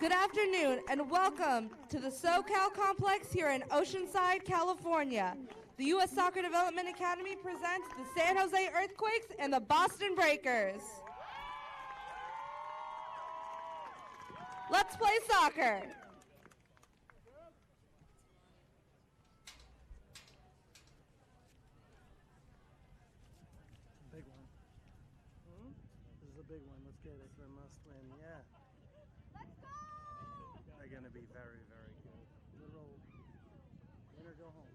Good afternoon and welcome to the SoCal Complex here in Oceanside, California. The U.S. Soccer Development Academy presents the San Jose Earthquakes and the Boston Breakers. Let's play soccer. Big one. This is a big one. Let's get it. We must win. Yeah. Let's go! They're going to be very, very good. Little win or go home.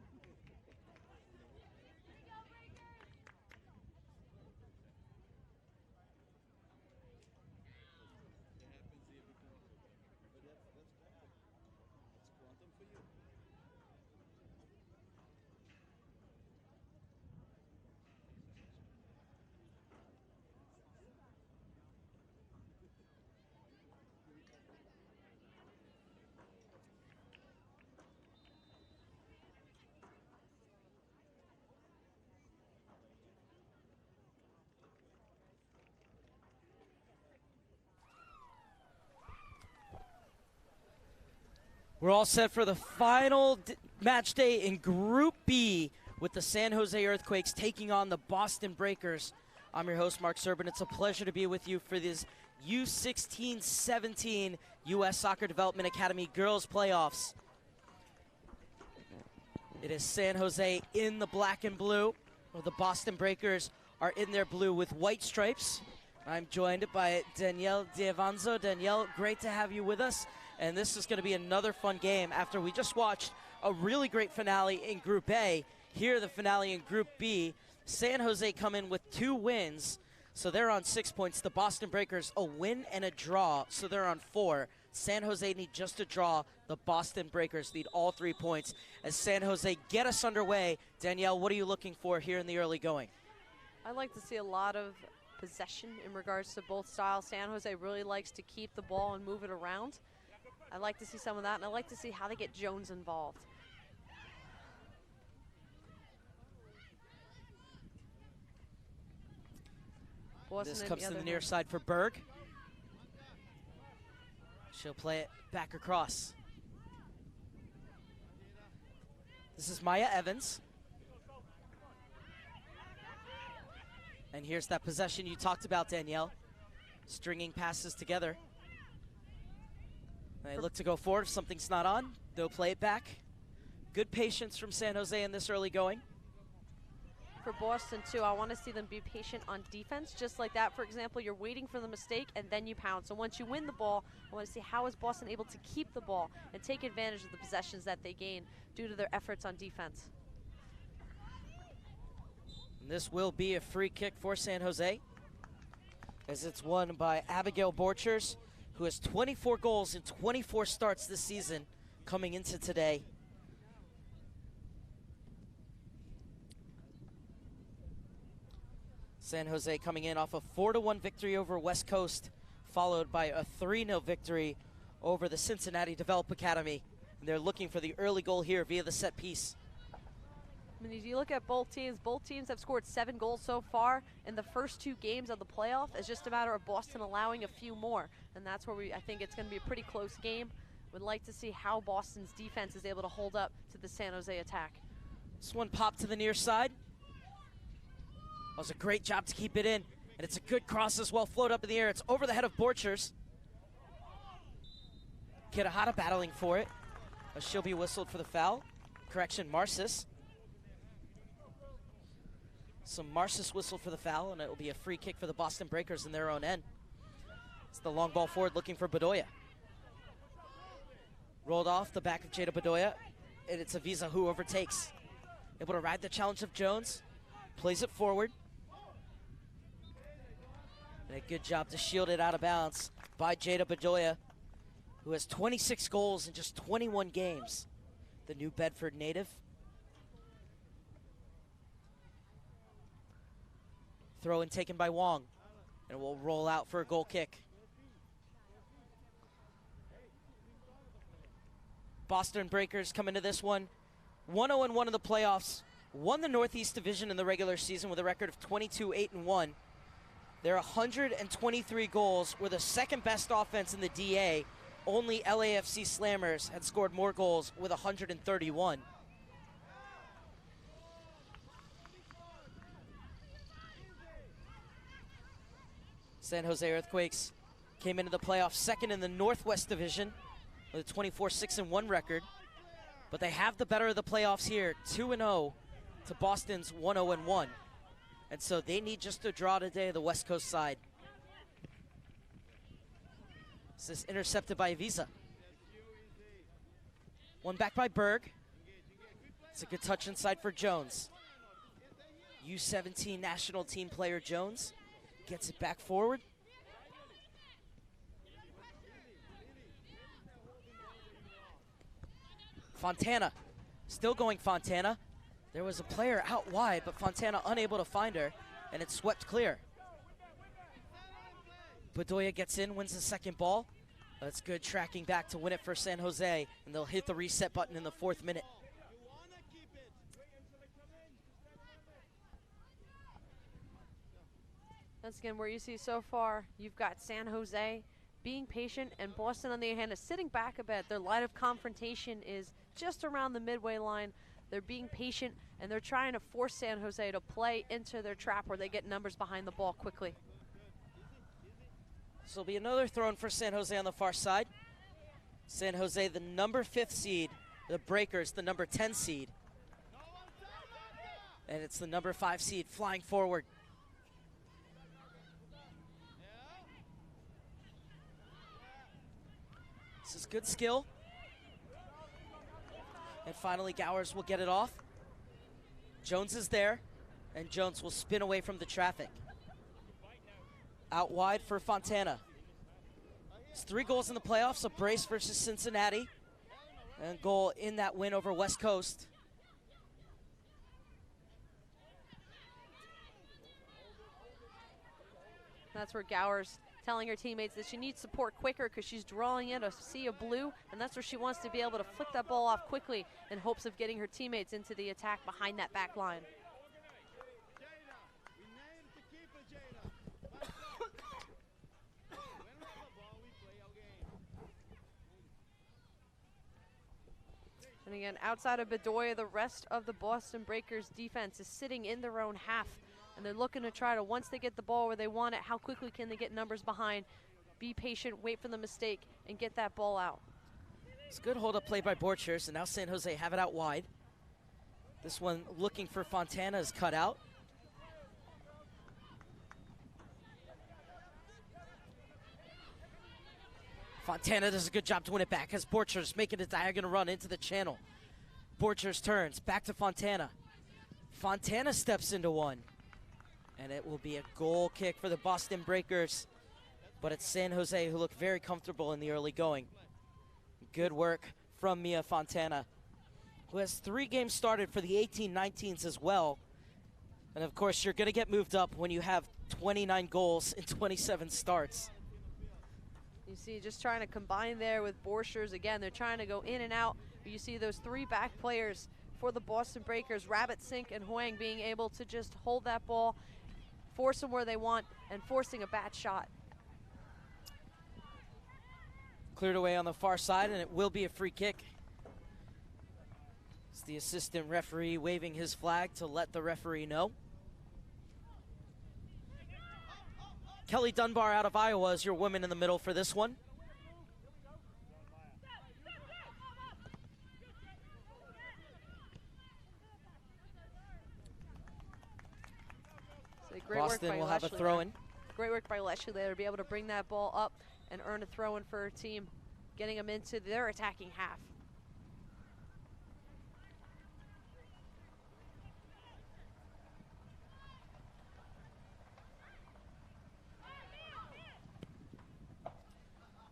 We're all set for the final match day in Group B with the San Jose Earthquakes taking on the Boston Breakers. I'm your host, Mark Serban. It's a pleasure to be with you for this U-16-17 U.S. Soccer Development Academy Girls Playoffs. It is San Jose in the black and blue, while the Boston Breakers are in their blue with white stripes. I'm joined by Danielle D'Avanzo. Danielle, great to have you with us. And this is going to be another fun game after we just watched a really great finale in Group A. Here, the finale in Group B. San Jose come in with 2 wins, so they're on 6 points. The Boston Breakers, a win and a draw, so they're on 4. San Jose need just a draw. The Boston Breakers need all 3 points. As San Jose get us underway, Danielle, what are you looking for here in the early going? I'd like to see a lot of possession in regards to both styles. San Jose really likes to keep the ball and move it around. I'd like to see some of that, and I'd like to see how they get Jones involved. This comes to the near side for Berg. She'll play it back across. This is Maya Evans. And here's that possession you talked about, Danielle. Stringing passes together. They look to go forward. If something's not on, they'll play it back. Good patience from San Jose in this early going. For Boston, too, I want to see them be patient on defense. Just like that, for example, you're waiting for the mistake, and then you pounce. So once you win the ball, I want to see how is Boston able to keep the ball and take advantage of the possessions that they gain due to their efforts on defense. And this will be a free kick for San Jose, as it's won by Abigail Borchers, who has 24 goals in 24 starts this season coming into today. San Jose coming in off a 4-1 victory over West Coast, followed by a 3-0 victory over the Cincinnati Develop Academy. And they're looking for the early goal here via the set piece. I mean, if you look at both teams have scored 7 goals so far in the first 2 games of the playoff. It's just a matter of Boston allowing a few more, and that's where I think it's going to be a pretty close game. Would like to see how Boston's defense is able to hold up to the San Jose attack. This one popped to the near side. That was a great job to keep it in, and it's a good cross as well, float up in the air. It's over the head of Borchers. Kirahara battling for it. She'll be whistled for the foul. Correction, Marcis. So Marcis whistled for the foul, and it will be a free kick for the Boston Breakers in their own end. It's the long ball forward looking for Bedoya. Rolled off the back of Jada Bedoya, and it's Avisa who overtakes. Able to ride the challenge of Jones. Plays it forward. And a good job to shield it out of bounds by Jada Bedoya, who has 26 goals in just 21 games. The New Bedford native. Throw in taken by Wong, and will roll out for a goal kick. Boston Breakers come into this one 1-0-1 in the playoffs. Won the Northeast Division in the regular season with a record of 22-8-1. Their 123 goals were the second best offense in the DA only LAFC Slammers had scored more goals with 131. San Jose Earthquakes came into the playoffs second in the Northwest Division with a 24-6-1 record. But they have the better of the playoffs here, 2-0 to Boston's 1-0-1. And so they need just a draw today, the West Coast side. This is intercepted by Visa. One back by Berg. It's a good touch inside for Jones. U-17 national team player Jones gets it back forward. Fontana, still going Fontana. There was a player out wide, but Fontana unable to find her, and it's swept clear. Bedoya gets in, wins the second ball. That's good tracking back to win it for San Jose, and they'll hit the reset button in the 4th minute. That's again where you see so far, you've got San Jose being patient, and Boston on the other hand is sitting back a bit. Their line of confrontation is just around the midway line. They're being patient, and they're trying to force San Jose to play into their trap where they get numbers behind the ball quickly. So it'll be another throw in for San Jose on the far side. San Jose, the number 5th seed. The Breakers, the number 10 seed. And it's the number 5 seed flying forward. This is good skill. And finally, Gowers will get it off. Jones is there, and Jones will spin away from the traffic. Out wide for Fontana. It's 3 goals in the playoffs, a brace versus Cincinnati, and a goal in that win over West Coast. That's where Gowers telling her teammates that she needs support quicker because she's drawing in a sea of blue, and that's where she wants to be able to flick that ball off quickly in hopes of getting her teammates into the attack behind that back line. And again, outside of Bedoya, the rest of the Boston Breakers defense is sitting in their own half. And they're looking to try to, once they get the ball where they want it, how quickly can they get numbers behind, be patient, wait for the mistake, and get that ball out. It's a good hold-up play by Borchers, and now San Jose have it out wide. This one looking for Fontana is cut out. Fontana does a good job to win it back as Borchers making a diagonal run into the channel. Borchers turns, back to Fontana. Fontana steps into one. And it will be a goal kick for the Boston Breakers. But it's San Jose who look very comfortable in the early going. Good work from Mia Fontana, who has 3 games started for the 18-19s as well. And of course, you're going to get moved up when you have 29 goals in 27 starts. You see, just trying to combine there with Borchers. Again, they're trying to go in and out. But you see those 3 back players for the Boston Breakers, Rabbit, Sink, and Huang, being able to just hold that ball, force them where they want, and forcing a bad shot. Cleared away on the far side, and it will be a free kick. It's the assistant referee waving his flag to let the referee know. Kelly Dunbar out of Iowa is your woman in the middle for this one. Boston will have a throw-in. Great work by Leslie there to be able to bring that ball up and earn a throw-in for her team, getting them into their attacking half.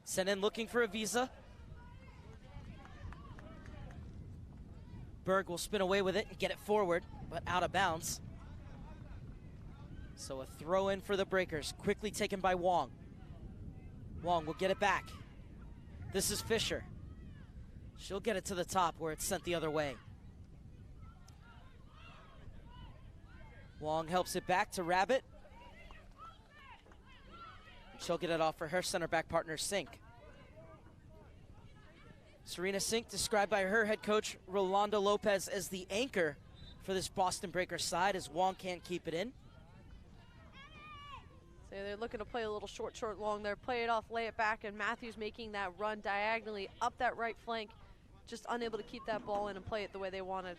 Sent in looking for a visa. Berg will spin away with it and get it forward, but out of bounds. So a throw in for the Breakers, quickly taken by Wong. Wong will get it back. This is Fisher. She'll get it to the top where it's sent the other way. Wong helps it back to Rabbit. She'll get it off for her center back partner, Sink. Serena Sink, described by her head coach, Rolando Lopez, as the anchor for this Boston Breakers side, as Wong can't keep it in. So they're looking to play a little short, long there. Play it off, lay it back, and Matthews making that run diagonally up that right flank, just unable to keep that ball in and play it the way they wanted.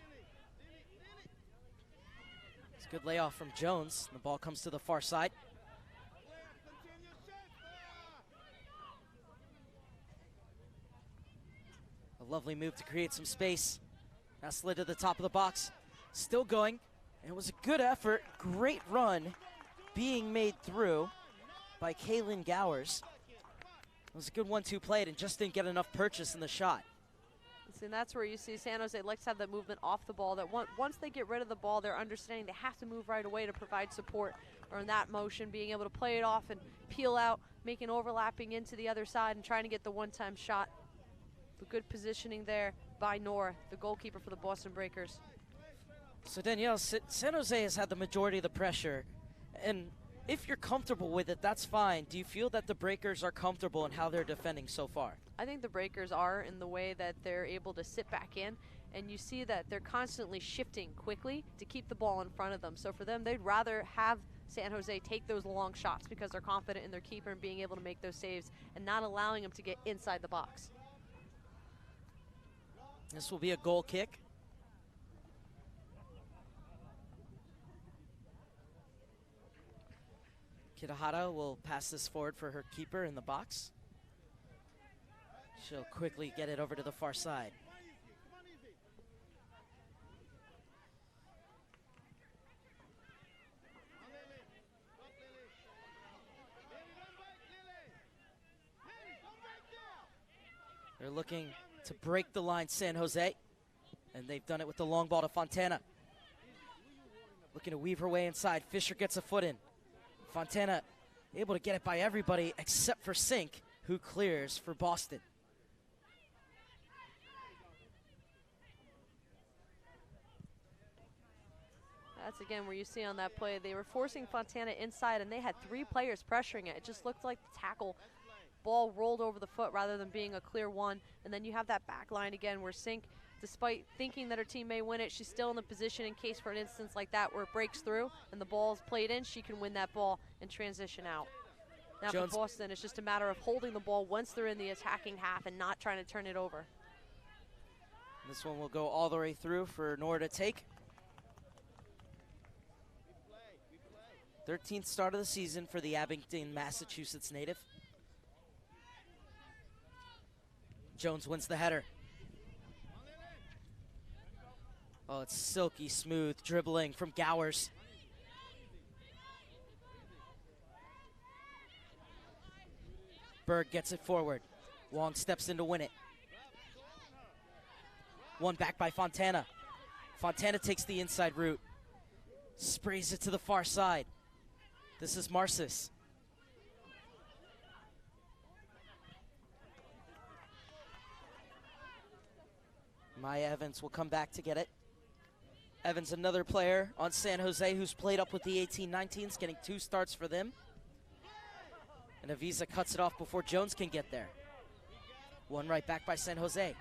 It's a good layoff from Jones. The ball comes to the far side. A lovely move to create some space. Now slid to the top of the box. Still going. And it was a good effort. Great run being made through by Kaylin Gowers. It was a good 1-2 play and just didn't get enough purchase in the shot. And that's where you see San Jose likes to have that movement off the ball, that once they get rid of the ball, they're understanding they have to move right away to provide support, or in that motion, being able to play it off and peel out, making overlapping into the other side and trying to get the one-time shot. But good positioning there by Nora, the goalkeeper for the Boston Breakers. So Danielle, San Jose has had the majority of the pressure, and if you're comfortable with it, that's fine. Do you feel that the Breakers are comfortable in how they're defending so far? I think the Breakers are, in the way that they're able to sit back in, and you see that they're constantly shifting quickly to keep the ball in front of them. So for them, they'd rather have San Jose take those long shots because they're confident in their keeper and being able to make those saves and not allowing them to get inside the box. This will be a goal kick. Kitahara will pass this forward for her keeper in the box. She'll quickly get it over to the far side. They're looking to break the line, San Jose, and they've done it with the long ball to Fontana. Looking to weave her way inside. Fisher gets a foot in. Fontana able to get it by everybody except for Sink, who clears for Boston. That's again where you see on that play, they were forcing Fontana inside and they had 3 players pressuring it. It just looked like the tackle ball rolled over the foot rather than being a clear one. And then you have that back line again where Sink, despite thinking that her team may win it, she's still in the position in case for an instance like that where it breaks through and the ball's played in, she can win that ball and transition out. Now Jones. for Boston, it's just a matter of holding the ball once they're in the attacking half and not trying to turn it over. This one will go all the way through for Nora to take. 13th start of the season for the Abington, Massachusetts native. Jones wins the header. Oh, it's silky smooth dribbling from Gowers. Berg gets it forward. Wong steps in to win it. One back by Fontana. Fontana takes the inside route. Sprays it to the far side. This is Marcis. Maya Evans will come back to get it. Evans, another player on San Jose who's played up with the 18-19s, getting 2 starts for them. And Avisa cuts it off before Jones can get there. One right back by San Jose.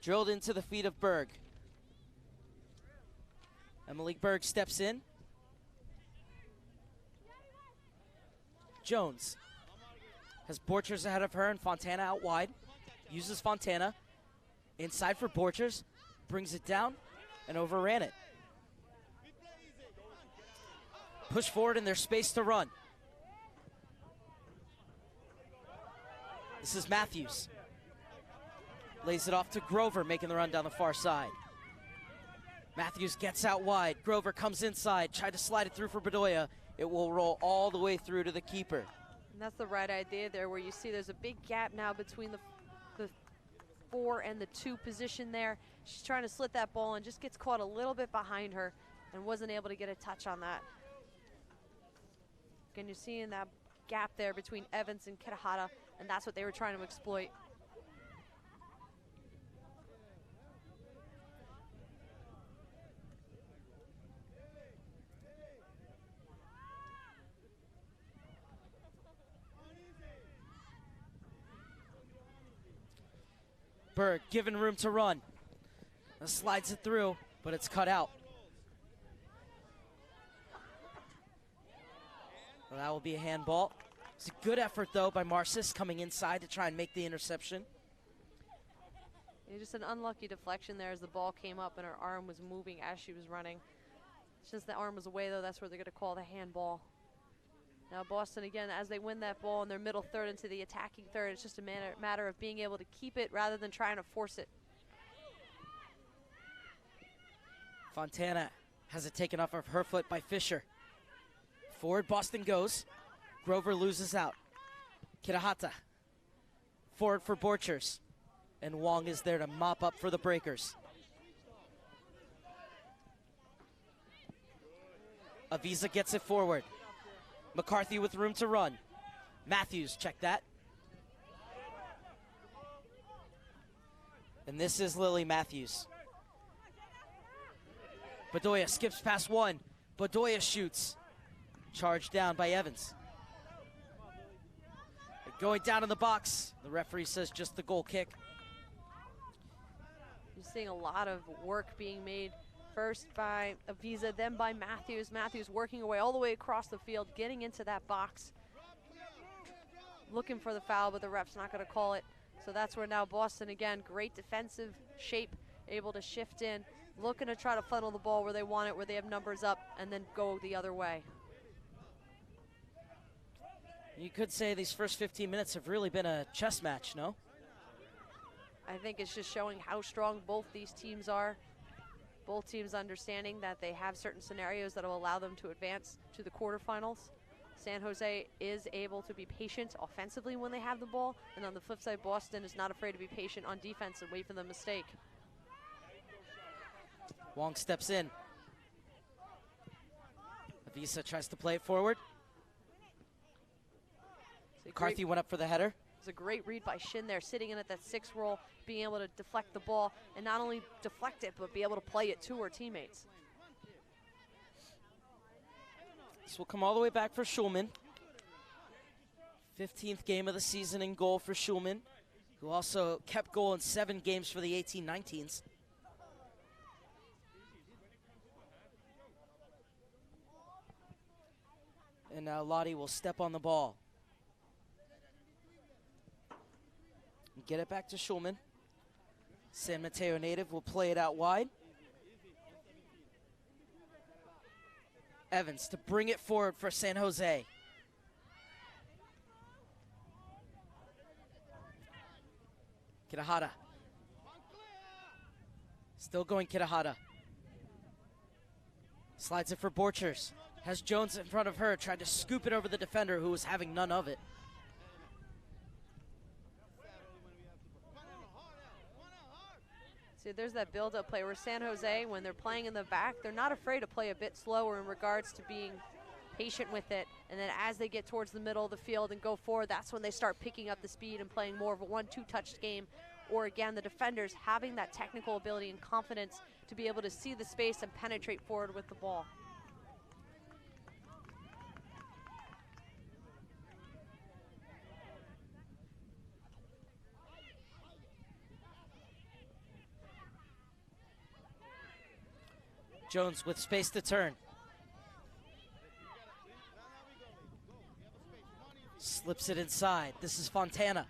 Drilled into the feet of Berg. Emily Berg steps in. Jones has Borchers ahead of her and Fontana out wide. Uses Fontana. Inside for Borchers. Brings it down and overran it. Push forward in their space to run. This is Matthews. Lays it off to Grover, making the run down the far side. Matthews gets out wide. Grover comes inside, tried to slide it through for Bedoya. It will roll all the way through to the keeper. And that's the right idea there, where you see there's a big gap now between the 4 and the 2 position there. She's trying to slit that ball and just gets caught a little bit behind her and wasn't able to get a touch on that. Again, you're seeing that gap there between Evans and Kitahara, and that's what they were trying to exploit. Berg given room to run. Slides it through, but it's cut out. Well, that will be a handball. It's a good effort, though, by Marcis coming inside to try and make the interception. Yeah, just an unlucky deflection there as the ball came up and her arm was moving as she was running. Since the arm was away, though, that's where they're going to call the handball. Now Boston, again, as they win that ball in their middle third into the attacking third, it's just a matter of being able to keep it rather than trying to force it. Fontana has it taken off of her foot by Fisher. Forward Boston goes. Grover loses out. Kirahata. Forward for Borchers. And Wong is there to mop up for the Breakers. Avisa gets it forward. McCarthy with room to run. Matthews, check that. And this is Lily Matthews. Bedoya skips past one. Bedoya shoots. Charged down by Evans. Going down in the box. The referee says just the goal kick. You're seeing a lot of work being made. First by Avisa, then by Matthews. Matthews working away all the way across the field, getting into that box. Looking for the foul, but the ref's not going to call it. So that's where now Boston, again, great defensive shape, able to shift in, looking to try to funnel the ball where they want it, where they have numbers up, and then go the other way. You could say these first 15 minutes have really been a chess match, no? I think it's just showing how strong both these teams are. Both teams understanding that they have certain scenarios that will allow them to advance to the quarterfinals. San Jose is able to be patient offensively when they have the ball, and on the flip side, Boston is not afraid to be patient on defense and wait for the mistake. Wong steps in. Avisa tries to play it forward. McCarthy went up for the header. It's a great read by Shin there, sitting in at that 6 role, being able to deflect the ball, and not only deflect it, but be able to play it to her teammates. This will come all the way back for Schulman. 15th game of the season in goal for Schulman, who also kept goal in 7 games for the 18-19s. And now Lottie will step on the ball. Get it back to Schulman. San Mateo native will play it out wide. Evans to bring it forward for San Jose. Kirahata. Still going Kirahata. Slides it for Borchers. Has Jones in front of her, tried to scoop it over the defender who was having none of it. See, there's that build-up play where San Jose, when they're playing in the back, they're not afraid to play a bit slower in regards to being patient with it. And then as they get towards the middle of the field and go forward, that's when they start picking up the speed and playing more of a 1-2 touched game. Or again, the defenders having that technical ability and confidence to be able to see the space and penetrate forward with the ball. Jones with space to turn. Slips it inside. This is Fontana.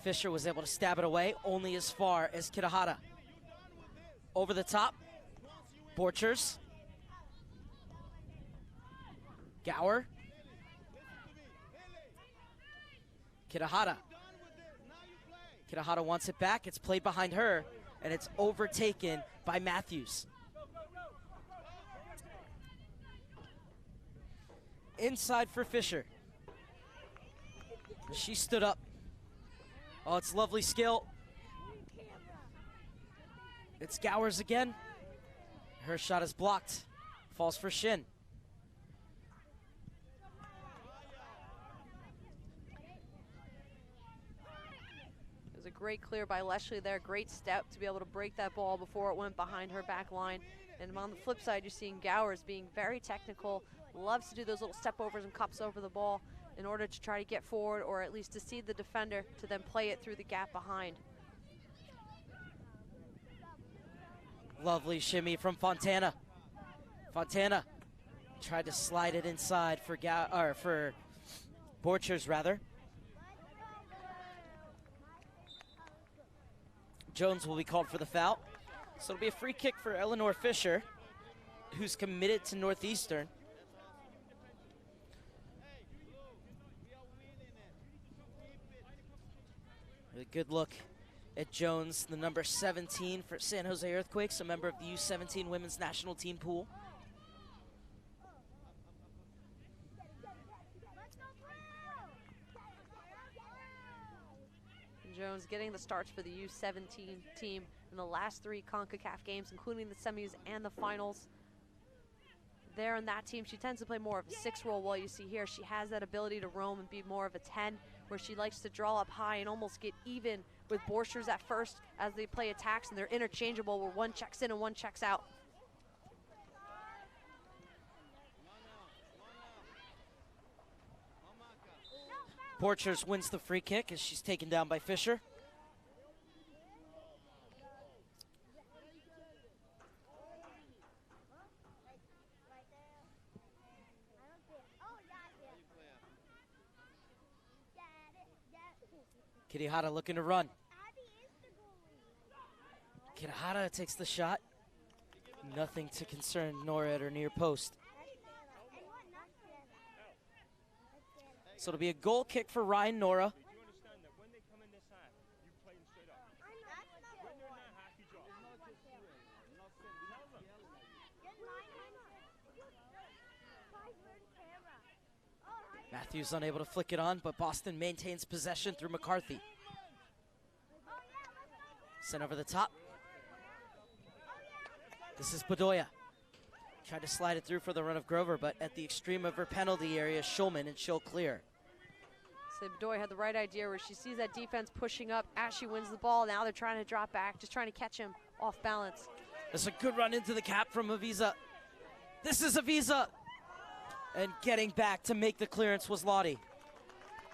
Fisher was able to stab it away, only as far as Kirahata. Over the top. Borchers. Gower. Kirahata. Kirahata wants it back. It's played behind her, and it's overtaken by Matthews. Inside for Fisher. She stood up. Oh, it's lovely skill. It's Gowers again. Her shot is blocked. Falls for Shin. It was a great clear by Leslie there. Great step to be able to break that ball before it went behind her back line. And on the flip side, you're seeing Gowers being very technical, loves to do those little step overs and cups over the ball. in order to try to get forward or at least deceive the defender to then play it through the gap behind. Lovely shimmy from Fontana. Fontana tried to slide it inside for Borchers rather. Jones will be called for the foul. So it'll be a free kick for Eleanor Fisher, who's committed to Northeastern. A good look at Jones, the number 17 for San Jose Earthquakes, a member of the U-17 women's national team pool. Jones getting the starts for the U-17 team in the last 3 CONCACAF games, including the semis and the finals. There in that team, she tends to play more of a 6 role, while you see here she has that ability to roam and be more of a 10, where she likes to draw up high and almost get even with Borchers at first as they play attacks, and they're interchangeable where one checks in and one checks out. Borchers wins the free kick as she's taken down by Fisher. Kirihara looking to run. Kirihara takes the shot. Nothing to concern Nora at her near post. So it'll be a goal kick for Ryan Nora. Matthews unable to flick it on, but Boston maintains possession through McCarthy. Sent over the top. This is Bedoya. Tried to slide it through for the run of Grover, but at the extreme of her penalty area, Schulman, and she'll clear. So Bedoya had the right idea where she sees that defense pushing up as she wins the ball. Now they're trying to drop back, just trying to catch him off balance. That's a good run into the cap from Avisa. This is Avisa. And getting back to make the clearance was Lottie.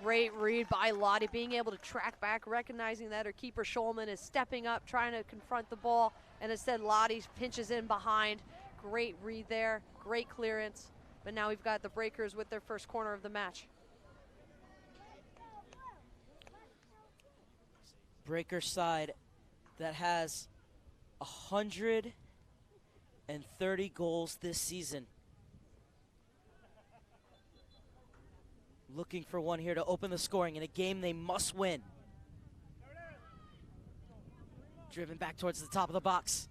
Great read by Lottie, being able to track back, recognizing that her keeper Schulman is stepping up, trying to confront the ball, and instead Lottie pinches in behind. Great read there, great clearance, but now we've got the Breakers with their first corner of the match. Breaker side that has 130 goals this season. Looking for one here to open the scoring in a game they must win. Driven back towards the top of the box.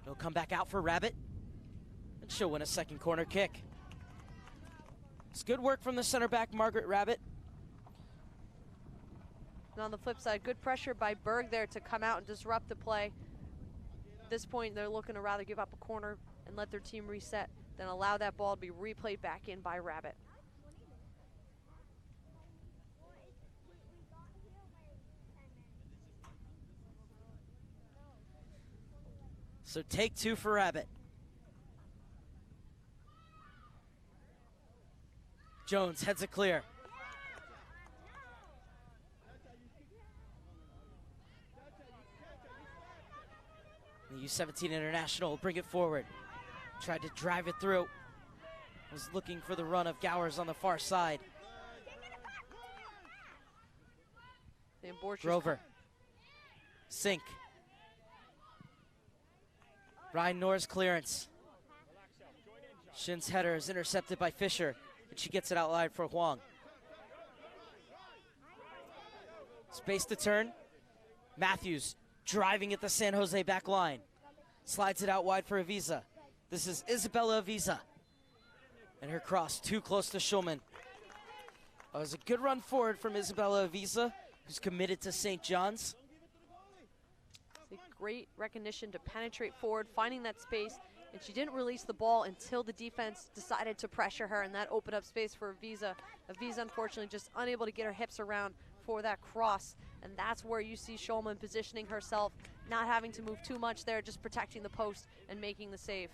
He'll come back out for Rabbit, and she'll win a second corner kick. It's good work from the center back, Margaret Rabbit. And on the flip side, good pressure by Berg there to come out and disrupt the play. At this point, they're looking to rather give up a corner and let their team reset than allow that ball to be replayed back in by Rabbit. So take 2 for Rabbit. Jones heads it clear. The U-17 International will bring it forward. Tried to drive it through. Was looking for the run of Gowers on the far side. Grover. Sink. Ryan Nora's clearance. Shin's header is intercepted by Fisher, and she gets it out wide for Huang. Space to turn. Matthews driving at the San Jose back line. Slides it out wide for Avisa. This is Isabella Avisa. And her cross too close to Schulman. It was a good run forward from Isabella Avisa, who's committed to St. John's. Great recognition to penetrate forward, finding that space, and she didn't release the ball until the defense decided to pressure her, and that opened up space for Avisa. Avisa, unfortunately, just unable to get her hips around for that cross, and that's where you see Schulman positioning herself, not having to move too much there, just protecting the post and making the save.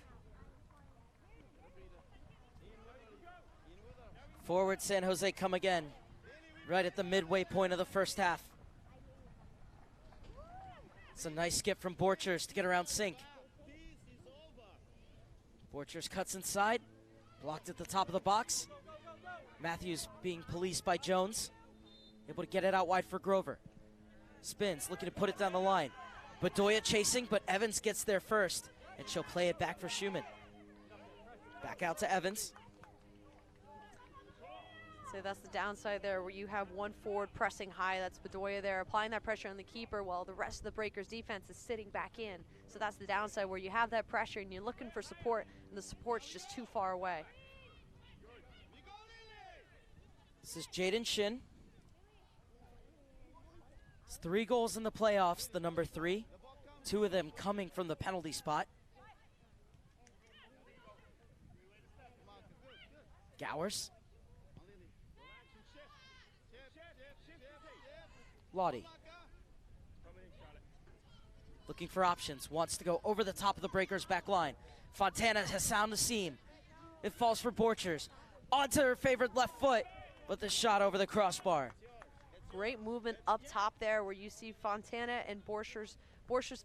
Forward San Jose come again, right at the midway point of the first half. It's a nice skip from Borchers to get around Sink. Borchers cuts inside, blocked at the top of the box. Matthews being policed by Jones, able to get it out wide for Grover. Spins, looking to put it down the line. Bedoya chasing, but Evans gets there first, and she'll play it back for Schumann. Back out to Evans. So that's the downside there, where you have one forward pressing high. That's Bedoya there, applying that pressure on the keeper while the rest of the Breakers defense is sitting back in. So that's the downside, where you have that pressure and you're looking for support, and the support's just too far away. This is Jaden Shin. It's 3 goals in the playoffs, the number 3. 2 of them coming from the penalty spot. Gowers. Lottie. Looking for options, wants to go over the top of the Breakers' back line. Fontana has found the seam. It falls for Borchers. Onto her favorite left foot, but the shot over the crossbar. Great movement up top there, where you see Fontana and Borchers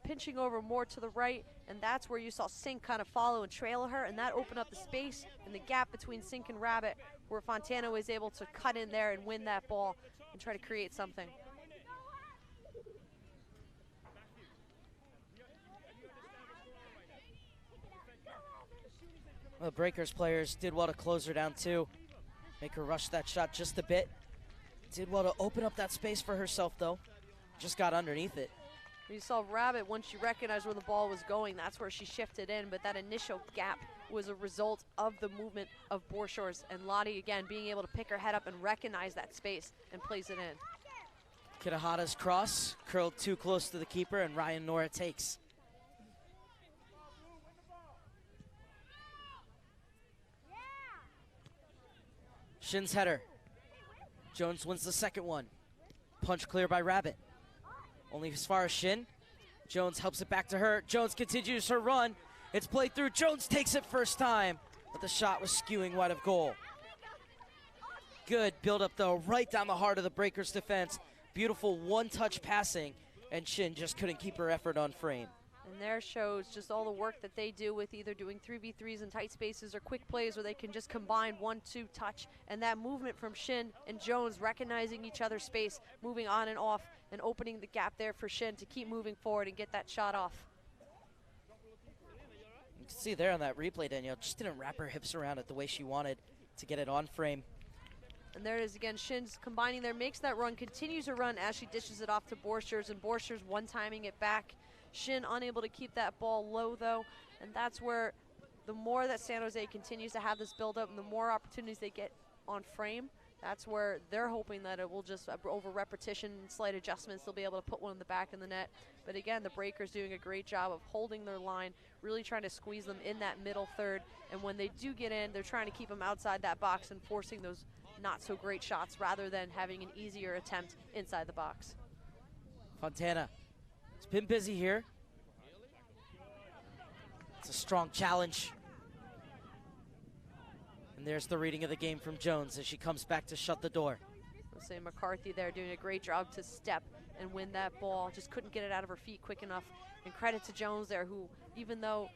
pinching over more to the right, and that's where you saw Sink kind of follow and trail her, and that opened up the space and the gap between Sink and Rabbit, where Fontana was able to cut in there and win that ball and try to create something. Well, the Breakers players did well to close her down too. Make her rush that shot just a bit. Did well to open up that space for herself though. Just got underneath it. You saw Rabbit, once she recognized where the ball was going, that's where she shifted in, but that initial gap was a result of the movement of Borchers, and Lottie again being able to pick her head up and recognize that space and place it in. Kitahata's cross curled too close to the keeper, and Ryan Nora takes. Shin's header. Jones wins the second one. Punch clear by Rabbit. Only as far as Shin. Jones helps it back to her. Jones continues her run. It's played through. Jones takes it first time, but the shot was skewing wide of goal. Good build up though, right down the heart of the Breakers defense. Beautiful one-touch passing, and Shin just couldn't keep her effort on frame. And there shows just all the work that they do with either doing 3v3s in tight spaces or quick plays where they can just combine 1-2 touch, and that movement from Shin and Jones recognizing each other's space, moving on and off, and opening the gap there for Shin to keep moving forward and get that shot off. You can see there on that replay, Danielle just didn't wrap her hips around it the way she wanted to get it on frame. And there it is again, Shin's combining there, makes that run, continues her run as she dishes it off to Borchers, and Borchers one-timing it back. Shin unable to keep that ball low though, and that's where the more that San Jose continues to have this build-up and the more opportunities they get on frame, that's where they're hoping that it will just, over repetition and slight adjustments, they'll be able to put one in the back of the net. But again, the Breakers doing a great job of holding their line, really trying to squeeze them in that middle third, and when they do get in, they're trying to keep them outside that box and forcing those not so great shots rather than having an easier attempt inside the box. Fontana, it's been busy here. It's a strong challenge. And there's the reading of the game from Jones as she comes back to shut the door. I'll say McCarthy there doing a great job to step and win that ball. Just couldn't get it out of her feet quick enough. And credit to Jones there, who even though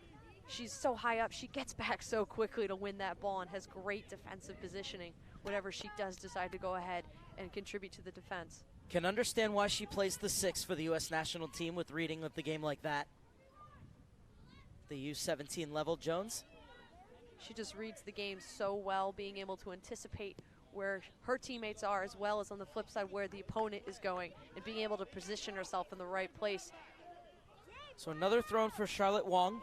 she's so high up, she gets back so quickly to win that ball and has great defensive positioning whenever she does decide to go ahead and contribute to the defense. Can understand why she plays the 6 for the U.S. national team with reading of the game like that. The U-17 level, Jones. She just reads the game so well, being able to anticipate where her teammates are as well as on the flip side where the opponent is going and being able to position herself in the right place. So another throw for Charlotte Wong.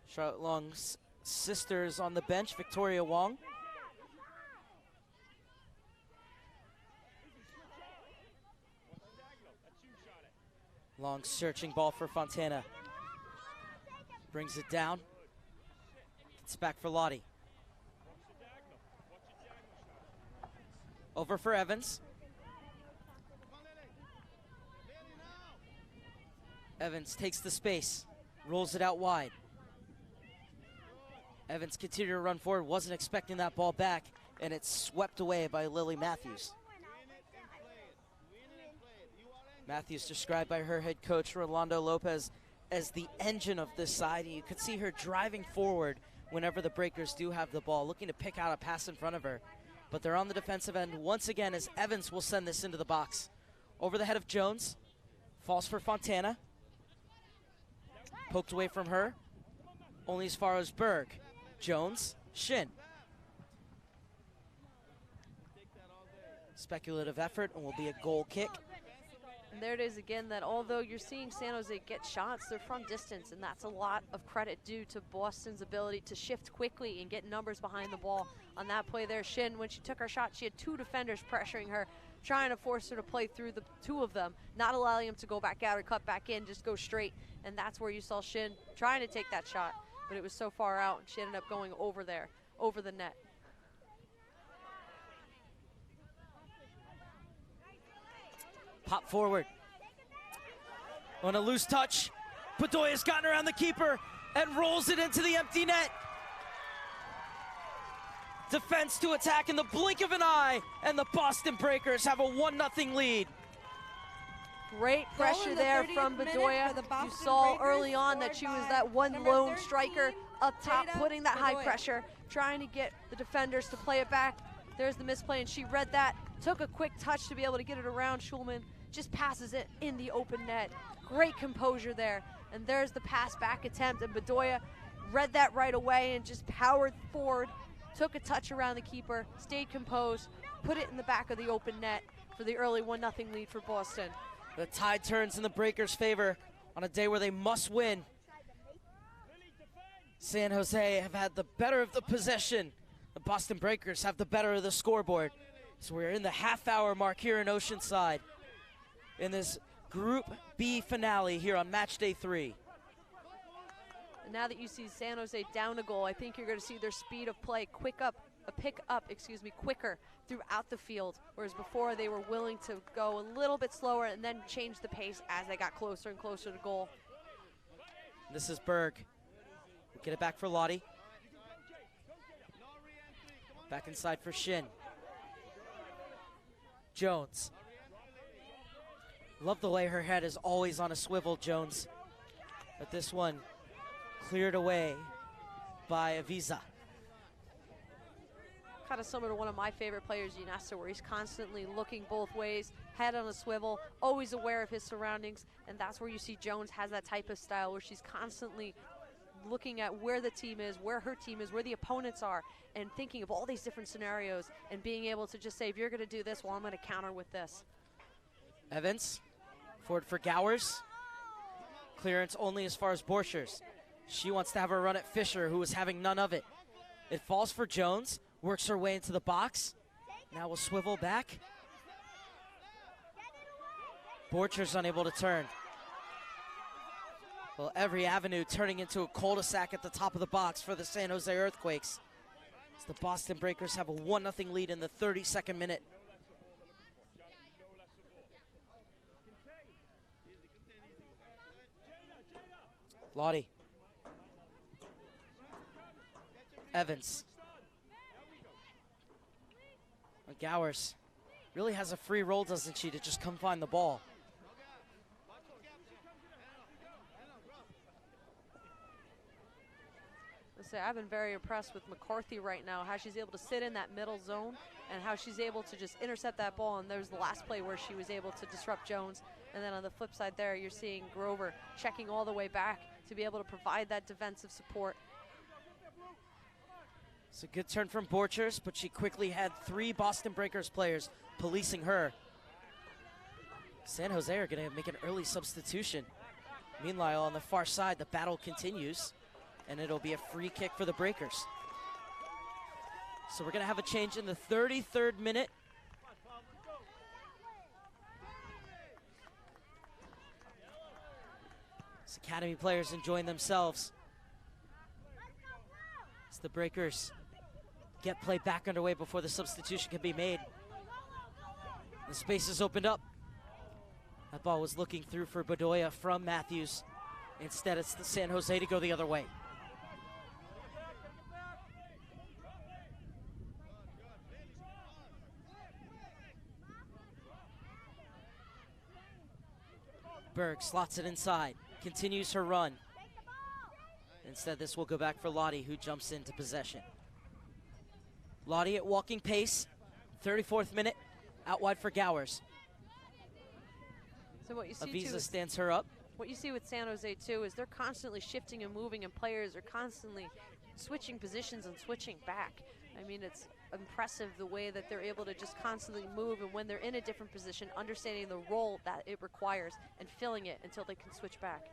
Charlotte Wong's sisters on the bench, Victoria Wong. Long searching ball for Fontana. Brings it down. It's back for Lottie. Over for Evans. Evans takes the space, rolls it out wide. Evans continued to run forward, wasn't expecting that ball back, and it's swept away by Lily Matthews. Matthews described by her head coach, Rolando Lopez, as the engine of this side, and you could see her driving forward whenever the Breakers do have the ball, looking to pick out a pass in front of her. But they're on the defensive end once again as Evans will send this into the box. Over the head of Jones, falls for Fontana. Poked away from her, only as far as Berg. Jones, Shin. Speculative effort, and will be a goal kick. And there it is again, that although you're seeing San Jose get shots, they're from distance, and that's a lot of credit due to Boston's ability to shift quickly and get numbers behind the ball. On that play there, Shin, when she took her shot, she had two defenders pressuring her, trying to force her to play through the two of them, not allowing them to go back out or cut back in, just go straight. And that's where you saw Shin trying to take that shot, but it was so far out, and she ended up going over there, over the net. Pop forward. On a loose touch, Bedoya's gotten around the keeper and rolls it into the empty net. Defense to attack in the blink of an eye, and the Boston Breakers have a 1-0 lead. Great pressure there from Bedoya. You saw early on that she was that one lone striker up top, putting that high pressure, trying to get the defenders to play it back. There's the misplay, and she read that, took a quick touch to be able to get it around Schulman, just passes it in the open net. Great composure there. And there's the pass back attempt, and Bedoya read that right away and just powered forward, took a touch around the keeper, stayed composed, put it in the back of the open net for the early 1-0 lead for Boston. The tide turns in the Breakers' favor on a day where they must win. San Jose have had the better of the possession. The Boston Breakers have the better of the scoreboard. So we're in the half-hour mark here in Oceanside in this Group B finale here on match day 3. And now that you see San Jose down a goal, I think you're going to see their speed of play quicker throughout the field, whereas before they were willing to go a little bit slower and then change the pace as they got closer and closer to goal. This is Berg. Get it back for Lottie. Back inside for Shin. Jones. Love the way her head is always on a swivel, Jones. But this one cleared away by Avisa. Kind of similar to one of my favorite players, Ginesta, where he's constantly looking both ways, head on a swivel, always aware of his surroundings, and that's where you see Jones has that type of style where she's constantly looking at where the team is, where her team is, where the opponents are, and thinking of all these different scenarios and being able to just say, if you're going to do this, well, I'm going to counter with this. Evans, forward for Gowers. Clearance only as far as Borchers. She wants to have a run at Fisher, who was having none of it. It falls for Jones, works her way into the box. Now will swivel back. Borchers unable to turn. Well, every avenue turning into a cul-de-sac at the top of the box for the San Jose Earthquakes, as the Boston Breakers have a 1-0 lead in the 32nd minute. Lottie. Evans. Gowers really has a free roll, doesn't she, to just come find the ball. I've been very impressed with McCarthy right now, how she's able to sit in that middle zone and how she's able to just intercept that ball. And there's the last play where she was able to disrupt Jones. And then on the flip side there, you're seeing Grover checking all the way back to be able to provide that defensive support. It's a good turn from Borchers, but she quickly had 3 Boston Breakers players policing her. San Jose are going to make an early substitution. Meanwhile, on the far side, the battle continues, and it'll be a free kick for the Breakers. So we're going to have a change in the 33rd minute. As Academy players enjoying themselves. As the Breakers get play back underway before the substitution can be made. The space is opened up. That ball was looking through for Bedoya from Matthews. Instead, it's the San Jose to go the other way. Berg slots it inside, continues her run. Instead, this will go back for Lottie, who jumps into possession. Lottie at walking pace, 34th minute, out wide for Gowers. So what you see Avisa stands her up. What you see with San Jose too is they're constantly shifting and moving, and players are constantly switching positions and switching back. I mean, it's impressive the way that they're able to just constantly move, and when they're in a different position, understanding the role that it requires and filling it until they can switch back.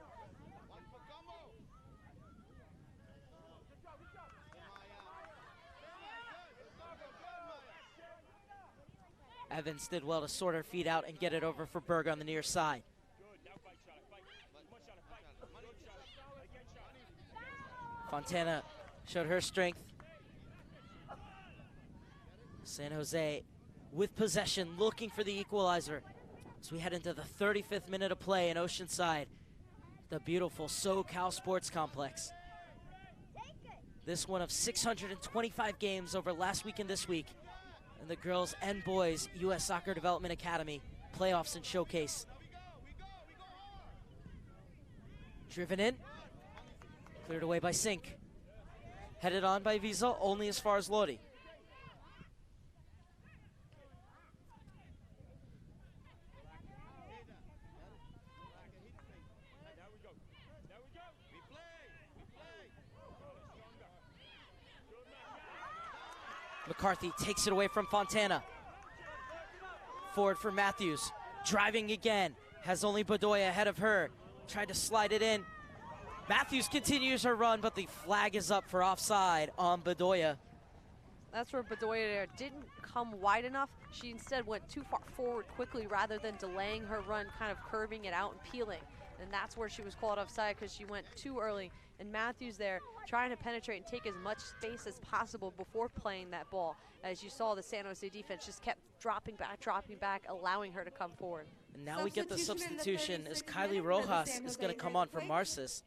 Evans did well to sort her feet out and get it over for Berg on the near side. Fontana showed her strength. San Jose with possession, looking for the equalizer as we head into the 35th minute of play in Oceanside, the beautiful SoCal Sports Complex. This one of 625 games over last week and this week in the girls and boys U.S. Soccer Development Academy playoffs and showcase. Driven in, cleared away by Sink. Headed on by Visa, only as far as Lodi. McCarthy takes it away from Fontana. Forward for Matthews, driving again. Has only Bedoya ahead of her. Tried to slide it in. Matthews continues her run, but the flag is up for offside on Bedoya. That's where Bedoya there didn't come wide enough. She instead went too far forward quickly rather than delaying her run, kind of curving it out and peeling. And that's where she was called offside, because she went too early. And Matthews there trying to penetrate and take as much space as possible before playing that ball. As you saw, the San Jose defense just kept dropping back, allowing her to come forward. And now we get the substitution as Kylie Rojas is going to come on for Marcis.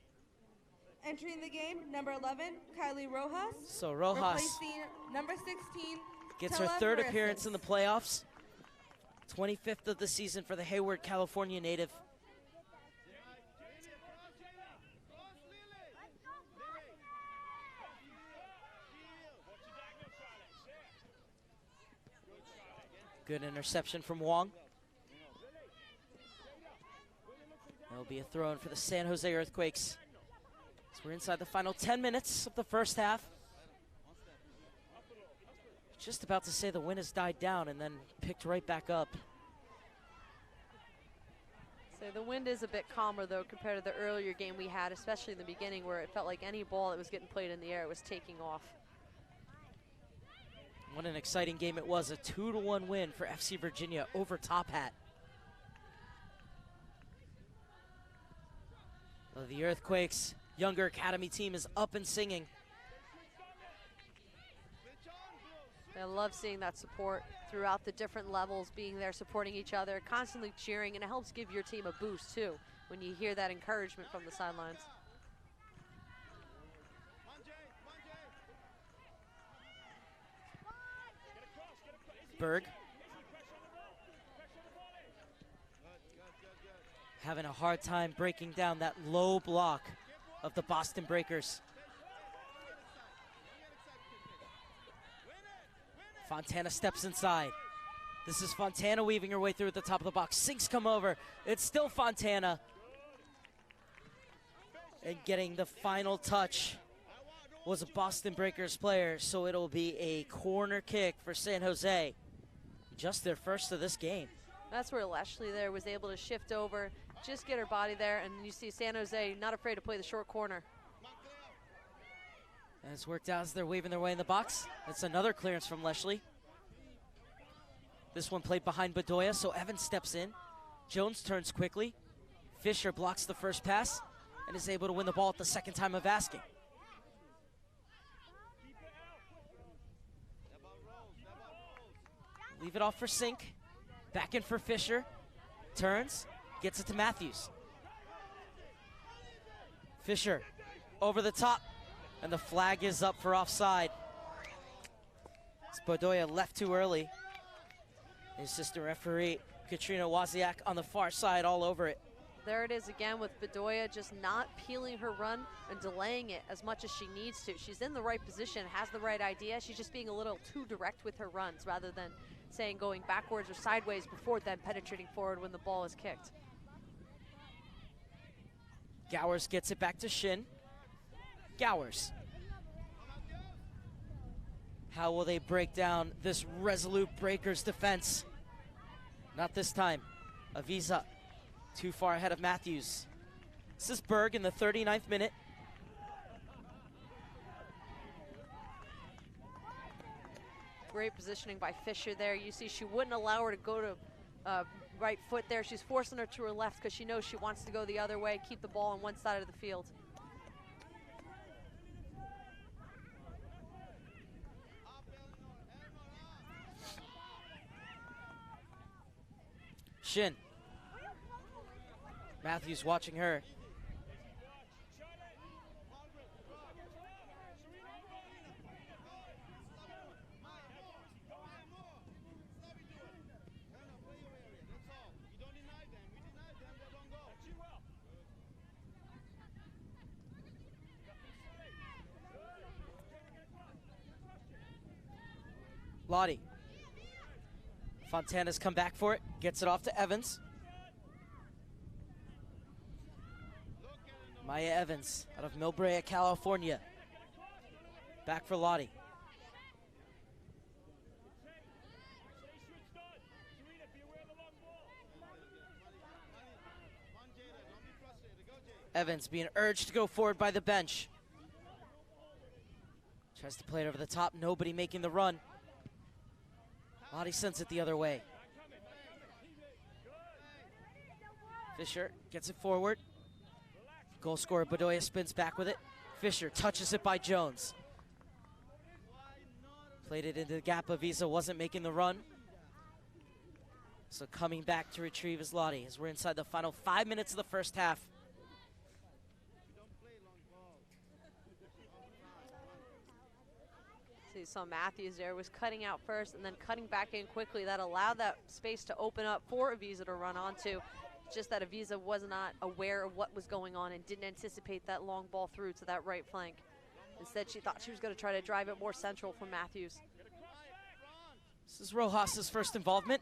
Entering the game, number 11, Kylie Rojas. So Rojas replacing number 16, gets her third appearance in the playoffs. 25th of the season for the Hayward, California native. Good interception from Wong. That'll be a throw in for the San Jose Earthquakes. So we're inside the final 10 minutes of the first half. Just about to say the wind has died down and then picked right back up. So the wind is a bit calmer though compared to the earlier game we had, especially in the beginning where it felt like any ball that was getting played in the air was taking off. What an exciting game it was. A 2-1 win for FC Virginia over Top Hat. Well, the Earthquakes Younger Academy team is up and singing. I love seeing that support throughout the different levels, being there supporting each other, constantly cheering, and it helps give your team a boost too when you hear that encouragement from the sidelines. Berg having a hard time breaking down that low block of the Boston Breakers. Fontana steps inside. This is Fontana weaving her way through at the top of the box. Sinks come over. It's still Fontana. And getting the final touch was a Boston Breakers player, so it'll be a corner kick for San Jose. Just their first of this game. That's where Leslie there was able to shift over, just get her body there, and you see San Jose not afraid to play the short corner. And it's worked out as they're weaving their way in the box. That's another clearance from Leslie. This one played behind Bedoya, so Evans steps in. Jones turns quickly. Fisher blocks the first pass and is able to win the ball at the second time of asking. Leave it off for Sink. Back in for Fisher. Turns, gets it to Matthews. Fisher over the top, and the flag is up for offside. Bedoya left too early. Assistant referee Katrina Wozniak on the far side all over it. there it is again with Bedoya just not peeling her run and delaying it as much as she needs to. She's in the right position, has the right idea. She's just being a little too direct with her runs rather than saying going backwards or sideways before then penetrating forward when the ball is kicked. Gowers gets it back to Shin. Gowers. How will they break down this resolute Breakers defense? Not this time. Aviza too far ahead of Matthews. This is Berg in the 39th minute. Great positioning by Fisher there. You see she wouldn't allow her to go to right foot there. She's forcing her to her left because she knows she wants to go the other way, keep the ball on one side of the field. Shin. Matthews watching her. Lottie. Fontana's come back for it, gets it off to Evans. Maya Evans out of Millbrae, California. Back for Lottie. Evans being urged to go forward by the bench. Tries to play it over the top, nobody making the run. Lottie sends it the other way. Fisher gets it forward. Goal scorer Bedoya spins back with it. Fisher touches it by Jones. Played it into the gap. Aviza wasn't making the run. So coming back to retrieve is Lottie as we're inside the final 5 minutes of the first half. So you saw Matthews there was cutting out first and then cutting back in quickly. That allowed that space to open up for Aviza to run onto. Just that Aviza was not aware of what was going on and didn't anticipate that long ball through to that right flank. Instead, she thought she was going to try to drive it more central from Matthews. This is Rojas's first involvement.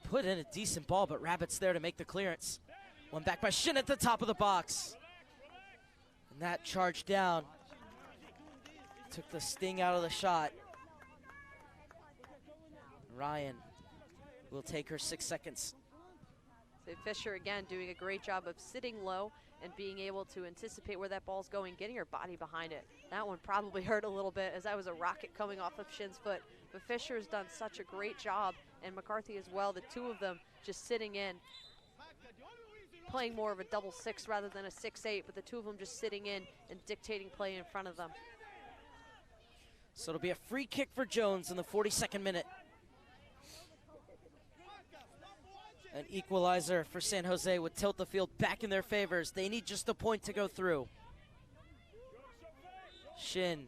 Put in a decent ball, but Rabbit's there to make the clearance. One back by Shin at the top of the box. And that charge down took the sting out of the shot. Ryan will take her 6 seconds. So Fisher again doing a great job of sitting low and being able to anticipate where that ball's going, getting her body behind it. That one probably hurt a little bit as that was a rocket coming off of Shin's foot. But Fisher has done such a great job, and McCarthy as well, the two of them just sitting in, playing more of a double six rather than a 6-8, but the two of them just sitting in and dictating play in front of them. So it'll be a free kick for Jones in the 42nd minute. An equalizer for San Jose would tilt the field back in their favors. They need just a point to go through. Shin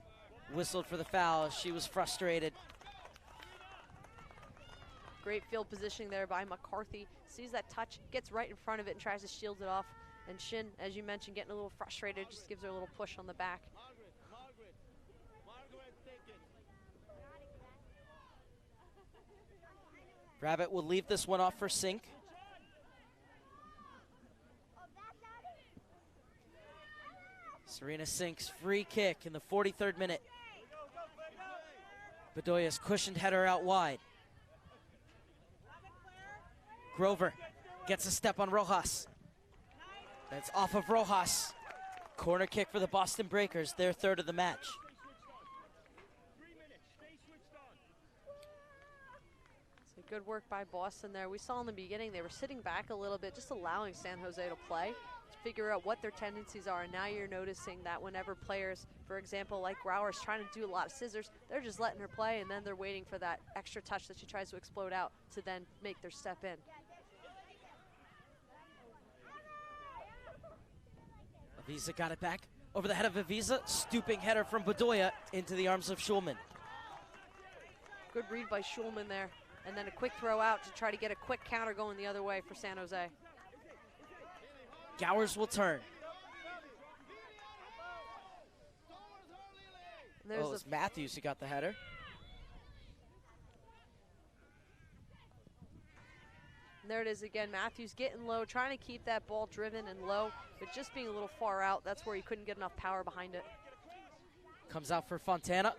whistled for the foul. She was frustrated. Great field positioning there by McCarthy. Sees that touch, gets right in front of it and tries to shield it off. And Shin, as you mentioned, getting a little frustrated, just gives her a little push on the back. Rabbit will leave this one off for Sink. Serena Sink's free kick in the 43rd minute. Bedoya's cushioned header out wide. Grover gets a step on Rojas. That's off of Rojas. Corner kick for the Boston Breakers, their third of the match. Good work by Boston there. We saw in the beginning they were sitting back a little bit, just allowing San Jose to play, to figure out what their tendencies are. And now you're noticing that whenever players, for example, like Grauer's trying to do a lot of scissors, they're just letting her play, and then they're waiting for that extra touch that she tries to explode out to then make their step in. Aviza got it back over the head of Aviza. Stooping header from Bedoya into the arms of Schulman. Good read by Schulman there. And then a quick throw out to try to get a quick counter going the other way for San Jose. Gowers will turn. There's It's Matthews who got the header. There it is again. Matthews getting low, trying to keep that ball driven and low, but just being a little far out. That's where he couldn't get enough power behind it. Comes out for Fontana.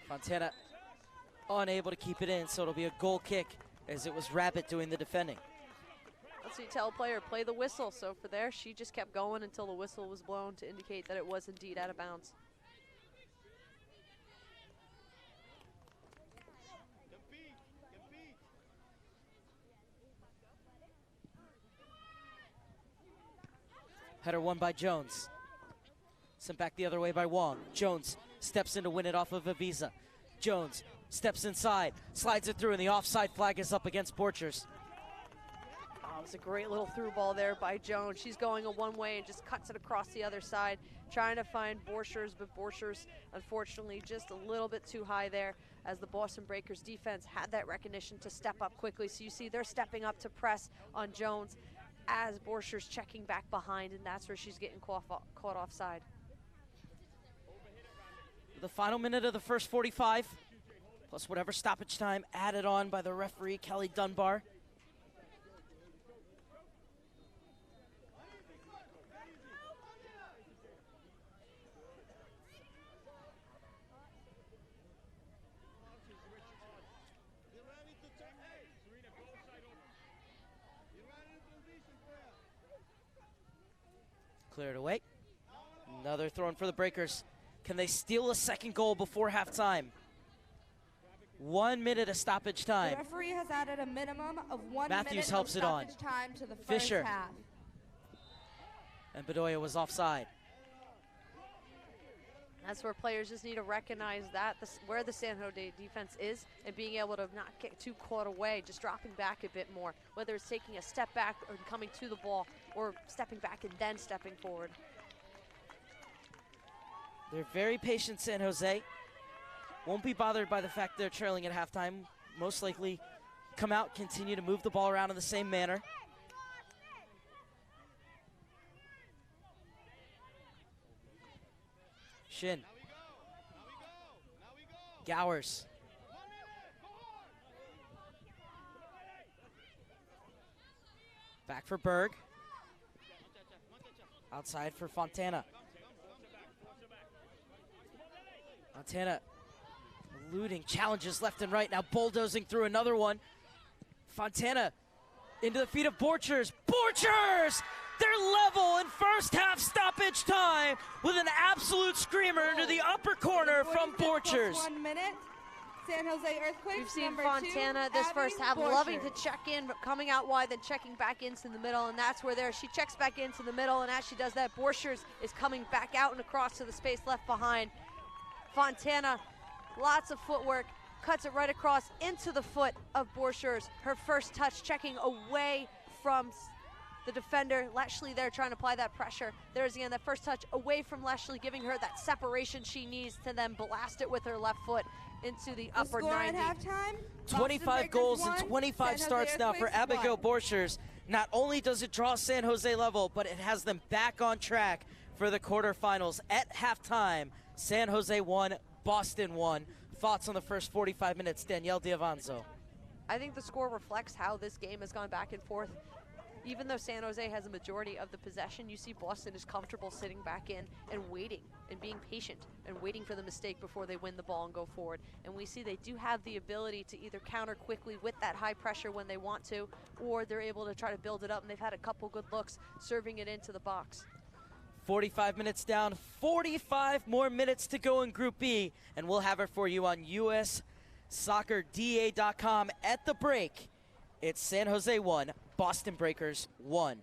Fontana unable to keep it in, so it'll be a goal kick as it was Rabbit doing the defending. Let's see, tell a player, play the whistle. So for there, she just kept going until the whistle was blown to indicate that it was indeed out of bounds. Header won by Jones. Sent back the other way by Wong. Jones steps in to win it off of Avisa. Jones steps inside, slides it through, and the offside flag is up against Borchers. Oh, it was a great little through ball there by Jones. She's going a one way and just cuts it across the other side, trying to find Borchers, but Borchers, unfortunately, just a little bit too high there as the Boston Breakers defense had that recognition to step up quickly. So you see they're stepping up to press on Jones as Borchers checking back behind, and that's where she's getting caught offside. The final minute of the first 45, plus whatever stoppage time added on by the referee, Kelly Dunbar. Cleared away. Another throw in for the Breakers. Can they steal a second goal before halftime? 1 minute of stoppage time. The referee has added a minimum of 1 Matthews minute helps of it on. stoppage time to the first Fisher. half. And Bedoya was offside. That's where players just need to recognize that, where the San Jose defense is, and being able to not get too caught away, just dropping back a bit more, whether it's taking a step back or coming to the ball, or stepping back and then stepping forward. They're very patient, San Jose. Won't be bothered by the fact they're trailing at halftime. Most likely come out, continue to move the ball around in the same manner. Shin. Gowers. Back for Berg. Outside for Fontana. Fontana eluding challenges left and right. Now bulldozing through another one. Fontana into the feet of Borchers. Borchers! They're level in first half stoppage time with an absolute screamer into the upper corner from Borchers. 1 minute. San Jose Earthquakes. We've seen number Fontana 2, this Abby first half Borchers. loving to check in, but coming out wide, then checking back into the middle, and that's where she checks back into the middle, and as she does that, Borchers is coming back out and across to the space left behind. Fontana, lots of footwork, cuts it right across into the foot of Borchers. Her first touch, checking away from the defender. Leslie there trying to apply that pressure. There's again that first touch away from Leslie, giving her that separation she needs to then blast it with her left foot into the upper Score 90. at halftime. 25 goals and 25 starts now for Abigail Borchers. Not only does it draw San Jose level, but it has them back on track for the quarterfinals. At halftime, San Jose 1, Boston 1. Thoughts on the first 45 minutes, Danielle Diavanzo? I think the score reflects how this game has gone back and forth. Even though San Jose has a majority of the possession, you see Boston is comfortable sitting back in and waiting and being patient and waiting for the mistake before they win the ball and go forward. And we see they do have the ability to either counter quickly with that high pressure when they want to, or they're able to try to build it up, and they've had a couple good looks serving it into the box. 45 minutes down, 45 more minutes to go in Group B, and we'll have it for you on USSoccerDA.com at the break. It's San Jose 1, Boston Breakers 1.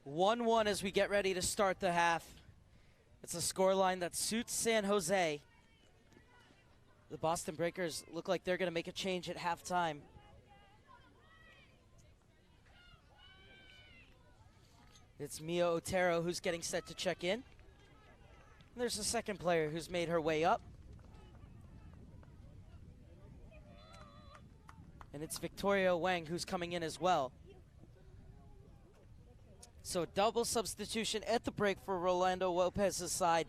1-1 as we get ready to start the half. It's a scoreline that suits San Jose. The Boston Breakers look like they're going to make a change at halftime. It's Mia Otero who's getting set to check in. And there's a second player who's made her way up. And it's Victoria Wang who's coming in as well. So double substitution at the break for Rolando Lopez's side,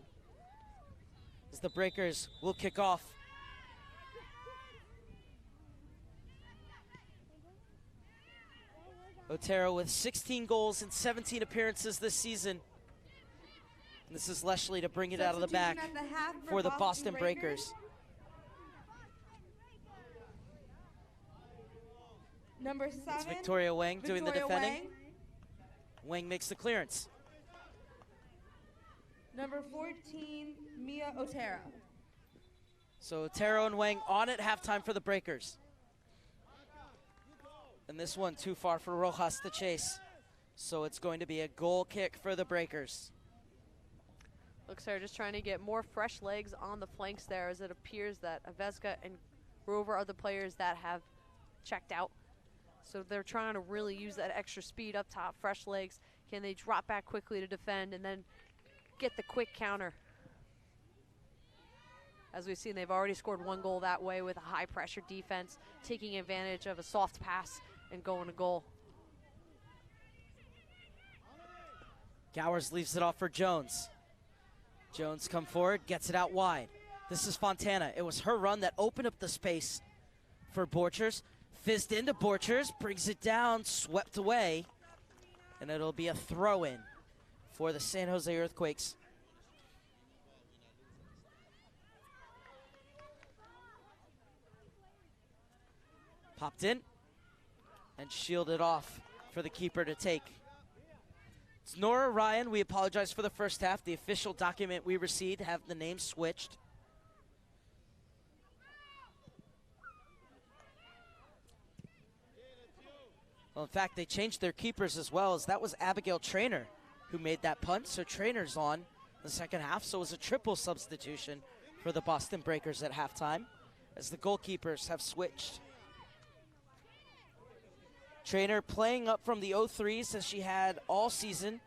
as the Breakers will kick off. Otero with 16 goals and 17 appearances this season. And this is Leslie to bring it out of the back for the Boston Breakers. Number 7. It's Victoria Wang doing the defending. Wang. Wang makes the clearance. Number 14, Mia Otero. So Otero and Wang on at halftime for the Breakers. And this one too far for Rojas to chase. So it's going to be a goal kick for the Breakers. Looks like they're just trying to get more fresh legs on the flanks there, as it appears that Aveska and Rover are the players that have checked out. So they're trying to really use that extra speed up top, fresh legs. Can they drop back quickly to defend and then get the quick counter? As we've seen, they've already scored 1 goal that way with a high pressure defense, taking advantage of a soft pass and going to goal. Gowers leaves it off for Jones. Jones come forward, gets it out wide. This is Fontana. It was her run that opened up the space for Borchers. Fizzed into Borchers, brings it down, swept away, and it'll be a throw-in for the San Jose Earthquakes. Popped in and shielded off for the keeper to take. It's Nora Ryan. We apologize for the first half. The official document we received have the name switched. Well, in fact, they changed their keepers as well, as that was Abigail Traynor who made that punt. So Trainor's on the second half. So it was a triple substitution for the Boston Breakers at halftime, as the goalkeepers have switched. Traynor playing up from the 03s as she had all season.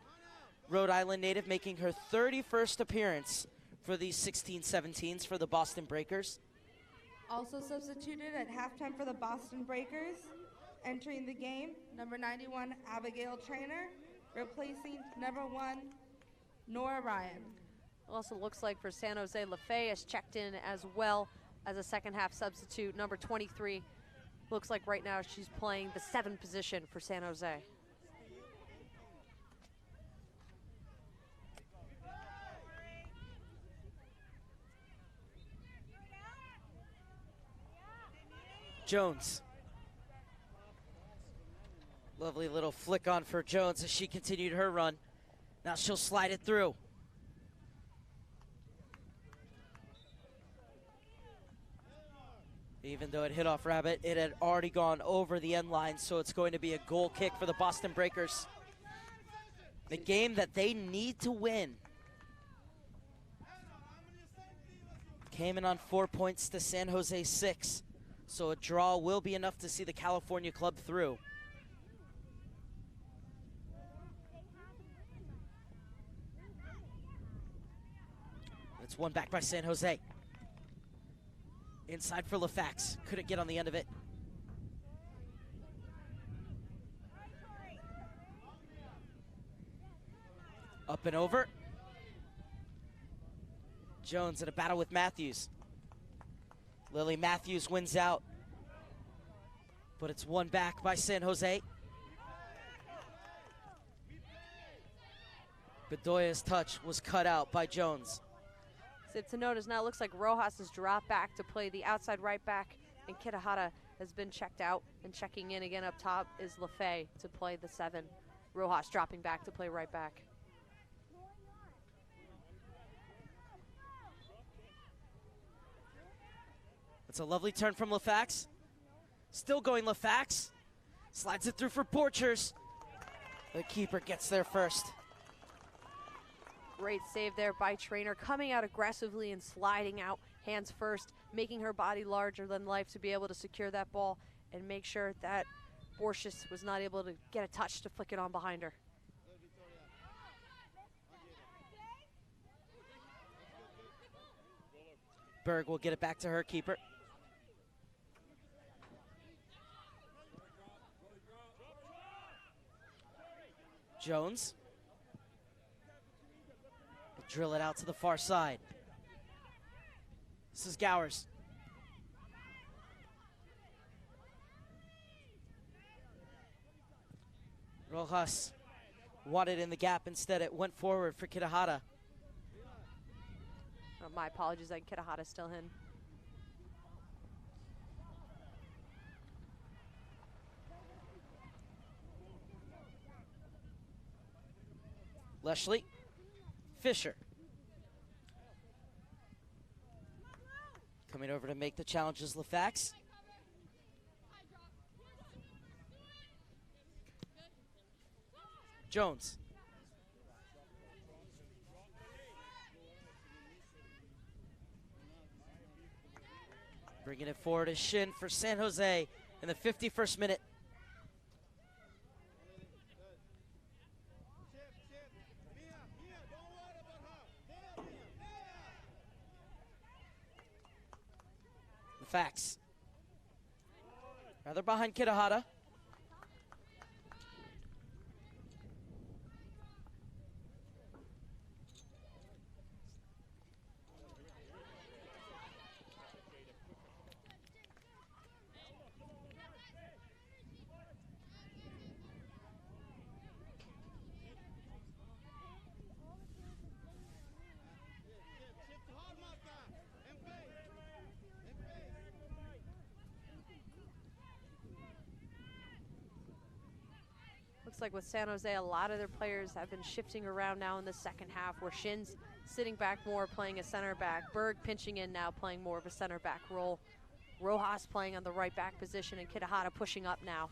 Rhode Island native, making her 31st appearance for these 16-17s for the Boston Breakers. Also substituted at halftime for the Boston Breakers. Entering the game, number 91, Abigail Traynor, replacing number 1, Nora Ryan. Also looks like for San Jose, LaFay has checked in as well as a second half substitute. Number 23, looks like right now she's playing the 7 position for San Jose. Jones. Lovely little flick on for Jones as she continued her run. Now she'll slide it through. Even though it hit off Rabbit, it had already gone over the end line, so it's going to be a goal kick for the Boston Breakers. The game that they need to win. Came in on 4 points to San Jose 6, so a draw will be enough to see the California club through. It's one back by San Jose. Inside for LaFax. Couldn't get on the end of it. Up and over. Jones in a battle with Matthews. Lily Matthews wins out. But it's one back by San Jose. Bedoya's touch was cut out by Jones. To notice now, it looks like Rojas has dropped back to play the outside right back, and Kitahara has been checked out, and checking in again up top is LaFay to play the 7. Rojas dropping back to play right back. It's a lovely turn from LaFax. Still going LaFax. Slides it through for Borchers. The keeper gets there first. Great save there by Trainer, coming out aggressively and sliding out, hands first, making her body larger than life to be able to secure that ball and make sure that Borchis was not able to get a touch to flick it on behind her. Berg will get it back to her keeper. Jones. Drill it out to the far side. This is Gowers. Rojas wanted in the gap. Instead, it went forward for Kitahara. Oh, my apologies, I think Kitahara's still in. Leslie. Fisher. Coming over to make the challenge is LaFax. Jones. Bringing it forward is Shin for San Jose in the 51st minute. LaFax. Rather behind Kitahara. Looks like with San Jose, a lot of their players have been shifting around now in the second half, where Shin's sitting back more, playing a center back. Berg pinching in now, playing more of a center back role. Rojas playing on the right back position, and Kitahara pushing up now.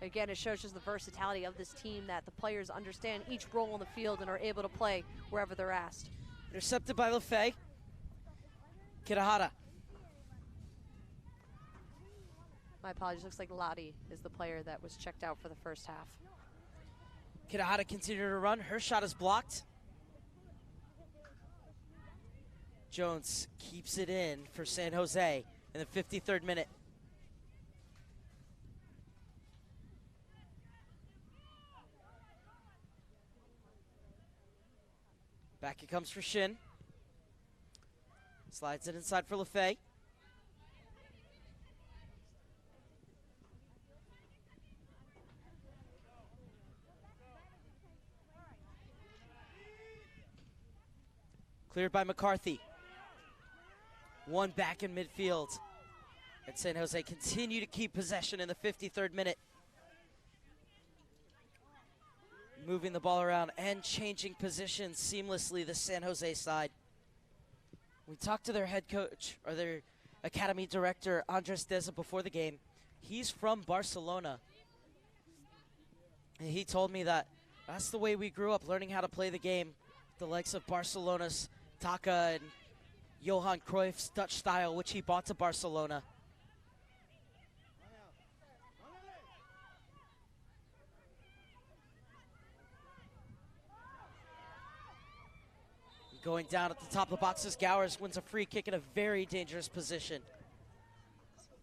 Again, it shows just the versatility of this team, that the players understand each role on the field and are able to play wherever they're asked. Intercepted by LaFay. Kitahara. My apologies, looks like Lottie is the player that was checked out for the first half. Kitahara continued to run. Her shot is blocked. Jones keeps it in for San Jose in the 53rd minute. Back it comes for Shin. Slides it inside for LaFay. Cleared by McCarthy. One back in midfield. And San Jose continue to keep possession in the 53rd minute. Moving the ball around and changing positions seamlessly, the San Jose side. We talked to their head coach, or their academy director, Andres Deza, before the game. He's from Barcelona. And he told me that that's the way we grew up, learning how to play the game. The likes of Barcelona's Taka and Johan Cruyff's Dutch style, which he brought to Barcelona. Going down at the top of the boxes, Gowers wins a free kick in a very dangerous position.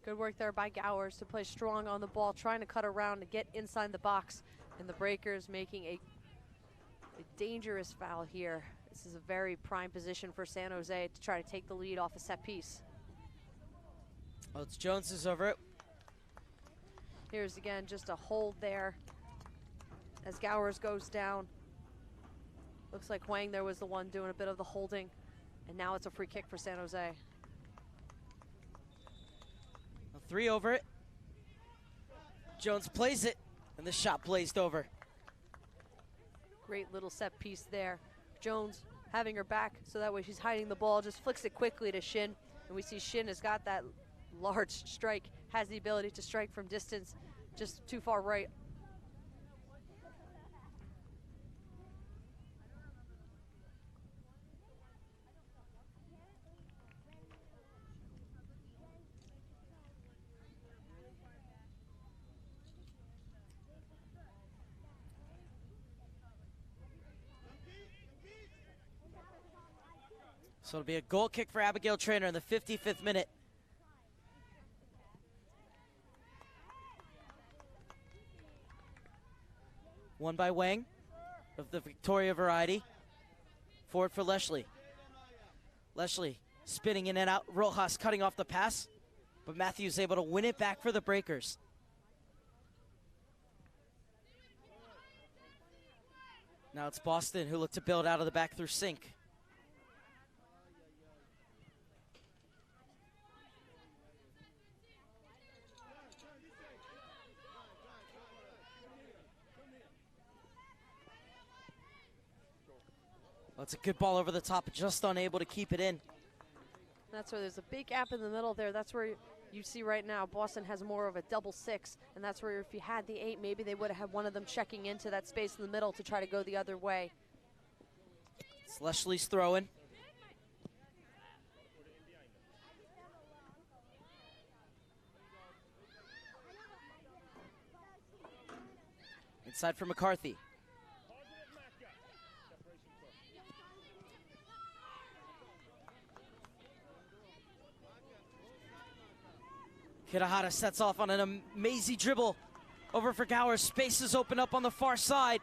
Good work there by Gowers to play strong on the ball, trying to cut around to get inside the box. And the Breakers making a dangerous foul here. This is a very prime position for San Jose to try to take the lead off a set piece. Oh, it's Jones who's over it. Here's again just a hold there as Gowers goes down. Looks like Huang there was the one doing a bit of the holding, and now it's a free kick for San Jose. A 3 over it. Jones plays it, and the shot blazed over. Great little set piece there. Jones having her back, so that way she's hiding the ball, just flicks it quickly to Shin, and we see Shin has got that large strike, has the ability to strike from distance, just too far right. So it'll be a goal kick for Abigail Trainer in the 55th minute. Won by Wang of the Victoria variety. Forward for Leslie. Leslie spinning in and out. Rojas cutting off the pass, but Matthews able to win it back for the Breakers. Now it's Boston who look to build out of the back through Sink. Well, it's a good ball over the top, just unable to keep it in. That's where there's a big gap in the middle there. That's where you see right now Boston has more of a double 6, and that's where if you had the 8, maybe they would have had one of them checking into that space in the middle to try to go the other way. It's Leslie's throwing. Inside for McCarthy. Kirahara sets off on an amazing dribble over for Gower. Spaces open up on the far side.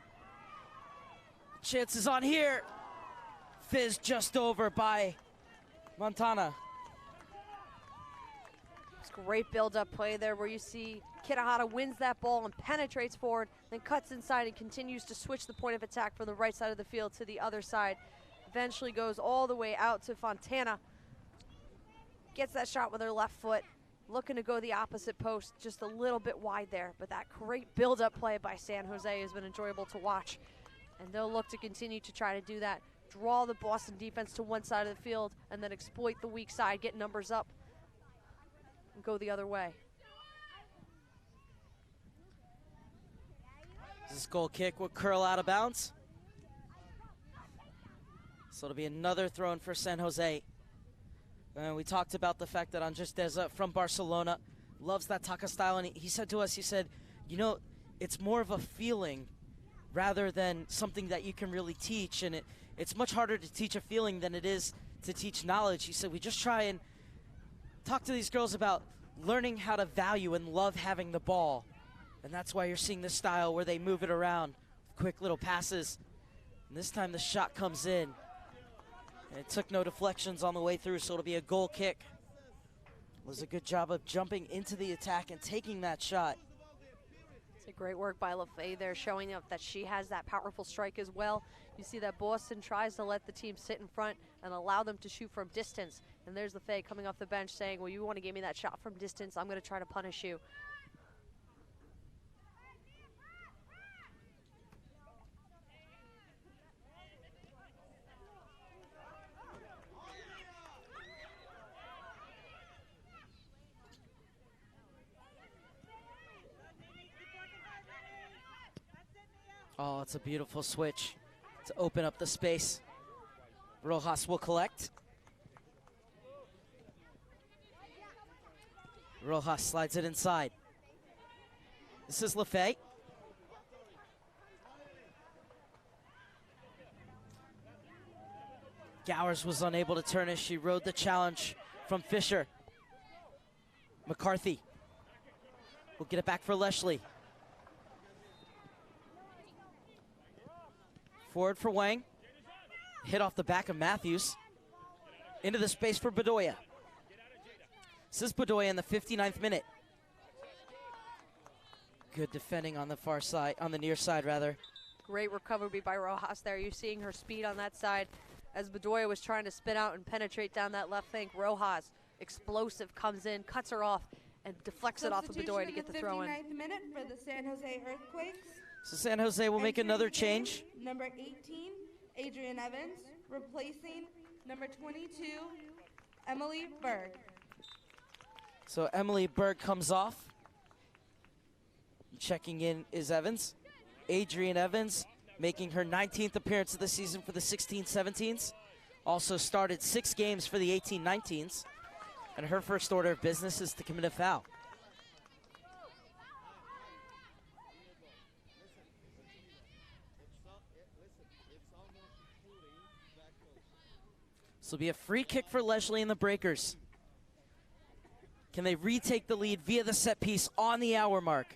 Chances on here. Fizz just over by Montana. It's great build-up play there where you see Kirahara wins that ball and penetrates forward, then cuts inside and continues to switch the point of attack from the right side of the field to the other side. Eventually goes all the way out to Fontana. Gets that shot with her left foot. Looking to go the opposite post, just a little bit wide there. But that great build-up play by San Jose has been enjoyable to watch. And they'll look to continue to try to do that. Draw the Boston defense to one side of the field and then exploit the weak side, get numbers up, and go the other way. This goal kick will curl out of bounds. So it'll be another throw in for San Jose. We talked about the fact that Andres Deza from Barcelona loves that Taka style, and he said to us, he said, you know, it's more of a feeling rather than something that you can really teach, and it's much harder to teach a feeling than it is to teach knowledge. He said, we just try and talk to these girls about learning how to value and love having the ball, and that's why you're seeing this style where they move it around, quick little passes, and this time the shot comes in. And it took no deflections on the way through, so it'll be a goal kick. It was a good job of jumping into the attack and taking that shot. It's a great work by LaFay there, showing up that she has that powerful strike as well. You see that Boston tries to let the team sit in front and allow them to shoot from distance. And there's LaFay coming off the bench saying, well, you want to give me that shot from distance, I'm going to try to punish you. Oh, it's a beautiful switch to open up the space. Rojas will collect. Rojas slides it inside. This is LaFay. Gowers was unable to turn as she rode the challenge from Fisher. McCarthy will get it back for Leslie. Forward for Wang. Hit off the back of Matthews. Into the space for Bedoya. This is Bedoya in the 59th minute. Good defending on the far side, on the near side rather. Great recovery by Rojas there. You're seeing her speed on that side. As Bedoya was trying to spin out and penetrate down that left flank, Rojas, explosive, comes in, cuts her off, and deflects it off of Bedoya to get the throw in. 59th minute for the San Jose Earthquakes. So San Jose will make another change. Number 18, Adrian Evans, replacing number 22, Emily Berg. So Emily Berg comes off. Checking in is Evans. Adrian Evans making her 19th appearance of the season for the 16-17s. Also started 6 games for the 18-19s. And her first order of business is to commit a foul. This will be a free kick for Leslie and the Breakers. Can they retake the lead via the set piece on the hour mark?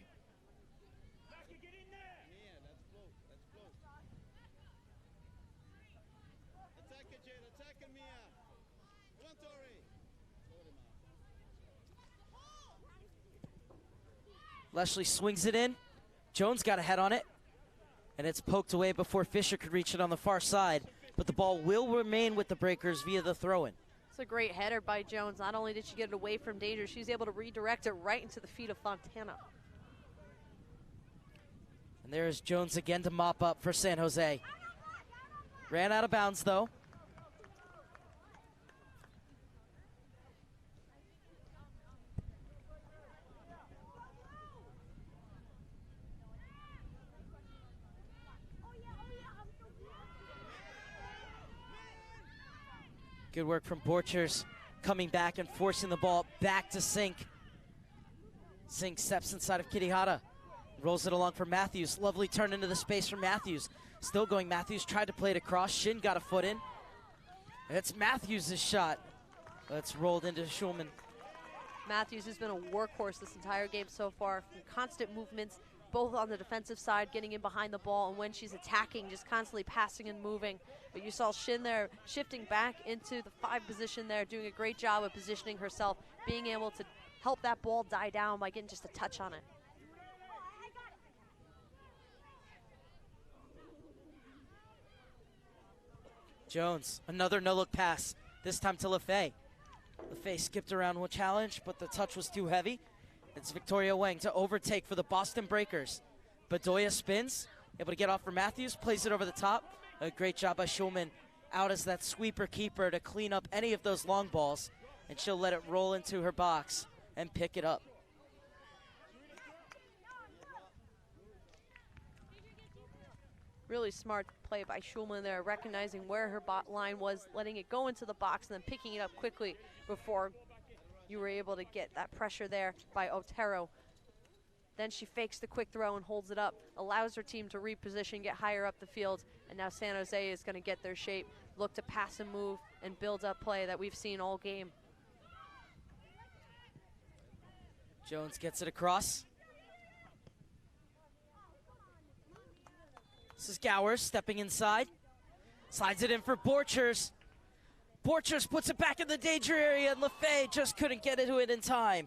Leslie swings it in. Jones got a head on it, and it's poked away before Fisher could reach it on the far side, but the ball will remain with the Breakers via the throw-in. It's a great header by Jones. Not only did she get it away from danger, she was able to redirect it right into the feet of Fontana. And there's Jones again to mop up for San Jose. Ran out of bounds, though. Good work from Borchers, coming back and forcing the ball back to Sink. Sink steps inside of Kirihara, rolls it along for Matthews. Lovely turn into the space for Matthews. Still going, Matthews tried to play it across. Shin got a foot in. It's Matthews' shot. It's rolled into Schulman. Matthews has been a workhorse this entire game so far. Constant movements, both on the defensive side, getting in behind the ball, and when she's attacking, just constantly passing and moving. But you saw Shin there shifting back into the 5 position there, doing a great job of positioning herself, being able to help that ball die down by getting just a touch on it. Jones, another no-look pass, this time to LaFay. LaFay skipped around one challenge, but the touch was too heavy. It's Victoria Wang to overtake for the Boston Breakers. Bedoya spins, able to get off for Matthews, plays it over the top. A great job by Schulman out as that sweeper keeper to clean up any of those long balls, and she'll let it roll into her box and pick it up. Really smart play by Schulman there, recognizing where her line was, letting it go into the box, and then picking it up quickly before you were able to get that pressure there by Otero. Then she fakes the quick throw and holds it up, allows her team to reposition, get higher up the field, and now San Jose is going to get their shape, look to pass and move and build up play that we've seen all game. Jones gets it across. This is Gowers stepping inside. Slides it in for Borchers. Borchers puts it back in the danger area, and LaFay just couldn't get into it in time.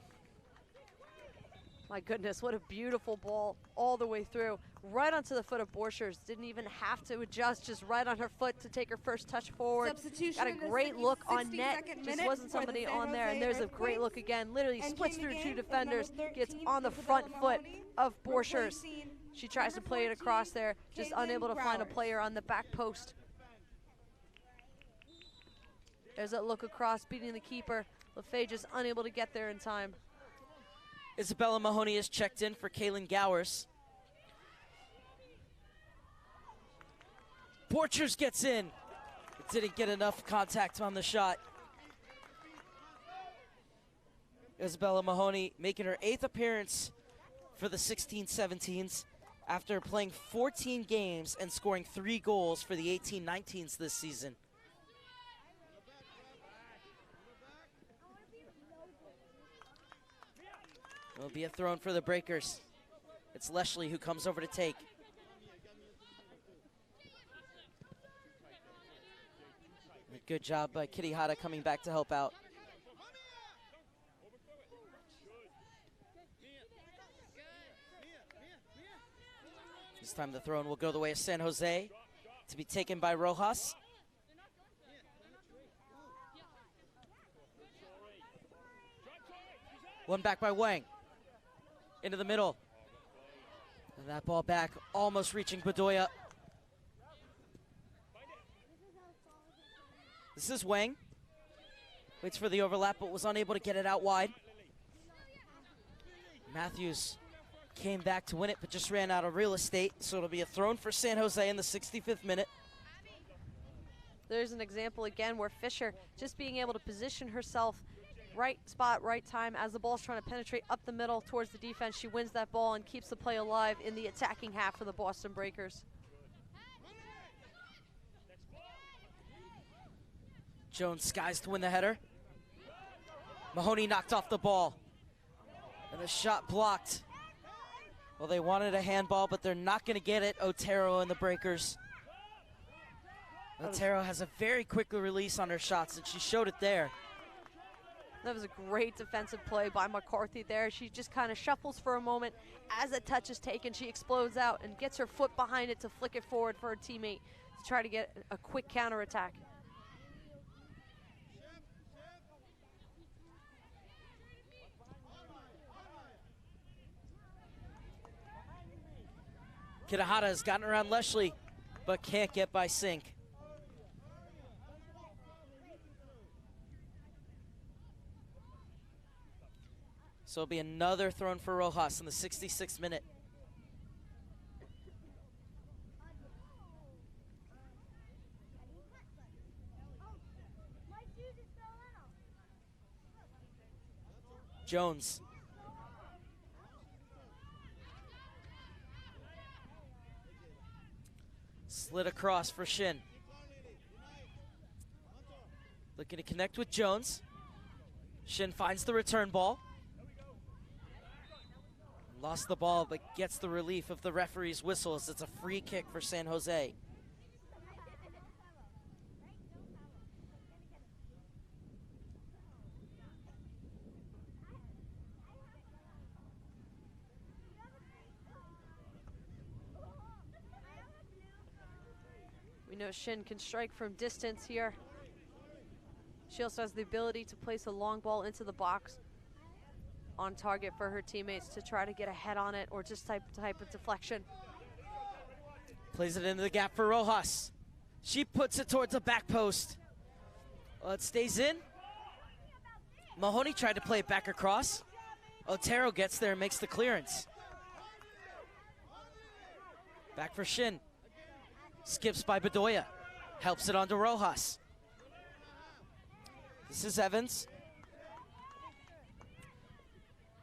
My goodness, what a beautiful ball all the way through. Right onto the foot of Borchers. Didn't even have to adjust, just right on her foot to take her first touch forward. Substitution. Got a great look on net. Just wasn't somebody on there. And there's a great look again. Literally splits through 2 defenders. Gets on the front foot of Borchers. She tries to play it across there. Just unable to find a player on the back post. There's that look across, beating the keeper. LaFay just unable to get there in time. Isabella Mahoney is checked in for Kaylin Gowers. Borchers gets in. It didn't get enough contact on the shot. Isabella Mahoney making her 8th appearance for the 16-17s after playing 14 games and scoring 3 goals for the 18-19s this season. It'll be a throw-in for the Breakers. It's Leslie who comes over to take. A good job by Kirihara coming back to help out. This time the throw-in will go the way of San Jose, to be taken by Rojas. One back by Wang. Into the middle. And that ball back, almost reaching Bedoya. This is Wang. Waits for the overlap, but was unable to get it out wide. Matthews came back to win it, but just ran out of real estate. So it'll be a throw-in for San Jose in the 65th minute. There's an example again where Fisher just being able to position herself right spot, right time. As the ball's trying to penetrate up the middle towards the defense, she wins that ball and keeps the play alive in the attacking half for the Boston Breakers. Jones skies to win the header. Mahoney knocked off the ball. And the shot blocked. Well, they wanted a handball, but they're not going to get it. Otero and the Breakers. Otero has a very quick release on her shots, and she showed it there. That was a great defensive play by McCarthy there. She just kind of shuffles for a moment. As a touch is taken, she explodes out and gets her foot behind it to flick it forward for her teammate to try to get a quick counterattack. Kitahara has gotten around Leslie, but can't get by Sink. So it'll be another thrown for Rojas in the 66th minute. Jones. Slid across for Shin. Looking to connect with Jones. Shin finds the return ball. Lost the ball, but gets the relief of the referee's whistle as it's a free kick for San Jose. We know Shin can strike from distance here. She also has the ability to place a long ball into the box on target for her teammates to try to get a head on it or just type of deflection. Plays it into the gap for Rojas. She puts it towards the back post. Well, it stays in. Mahoney tried to play it back across. Otero gets there and makes the clearance. Back for Shin. Skips by Bedoya. Helps it onto Rojas. This is Evans.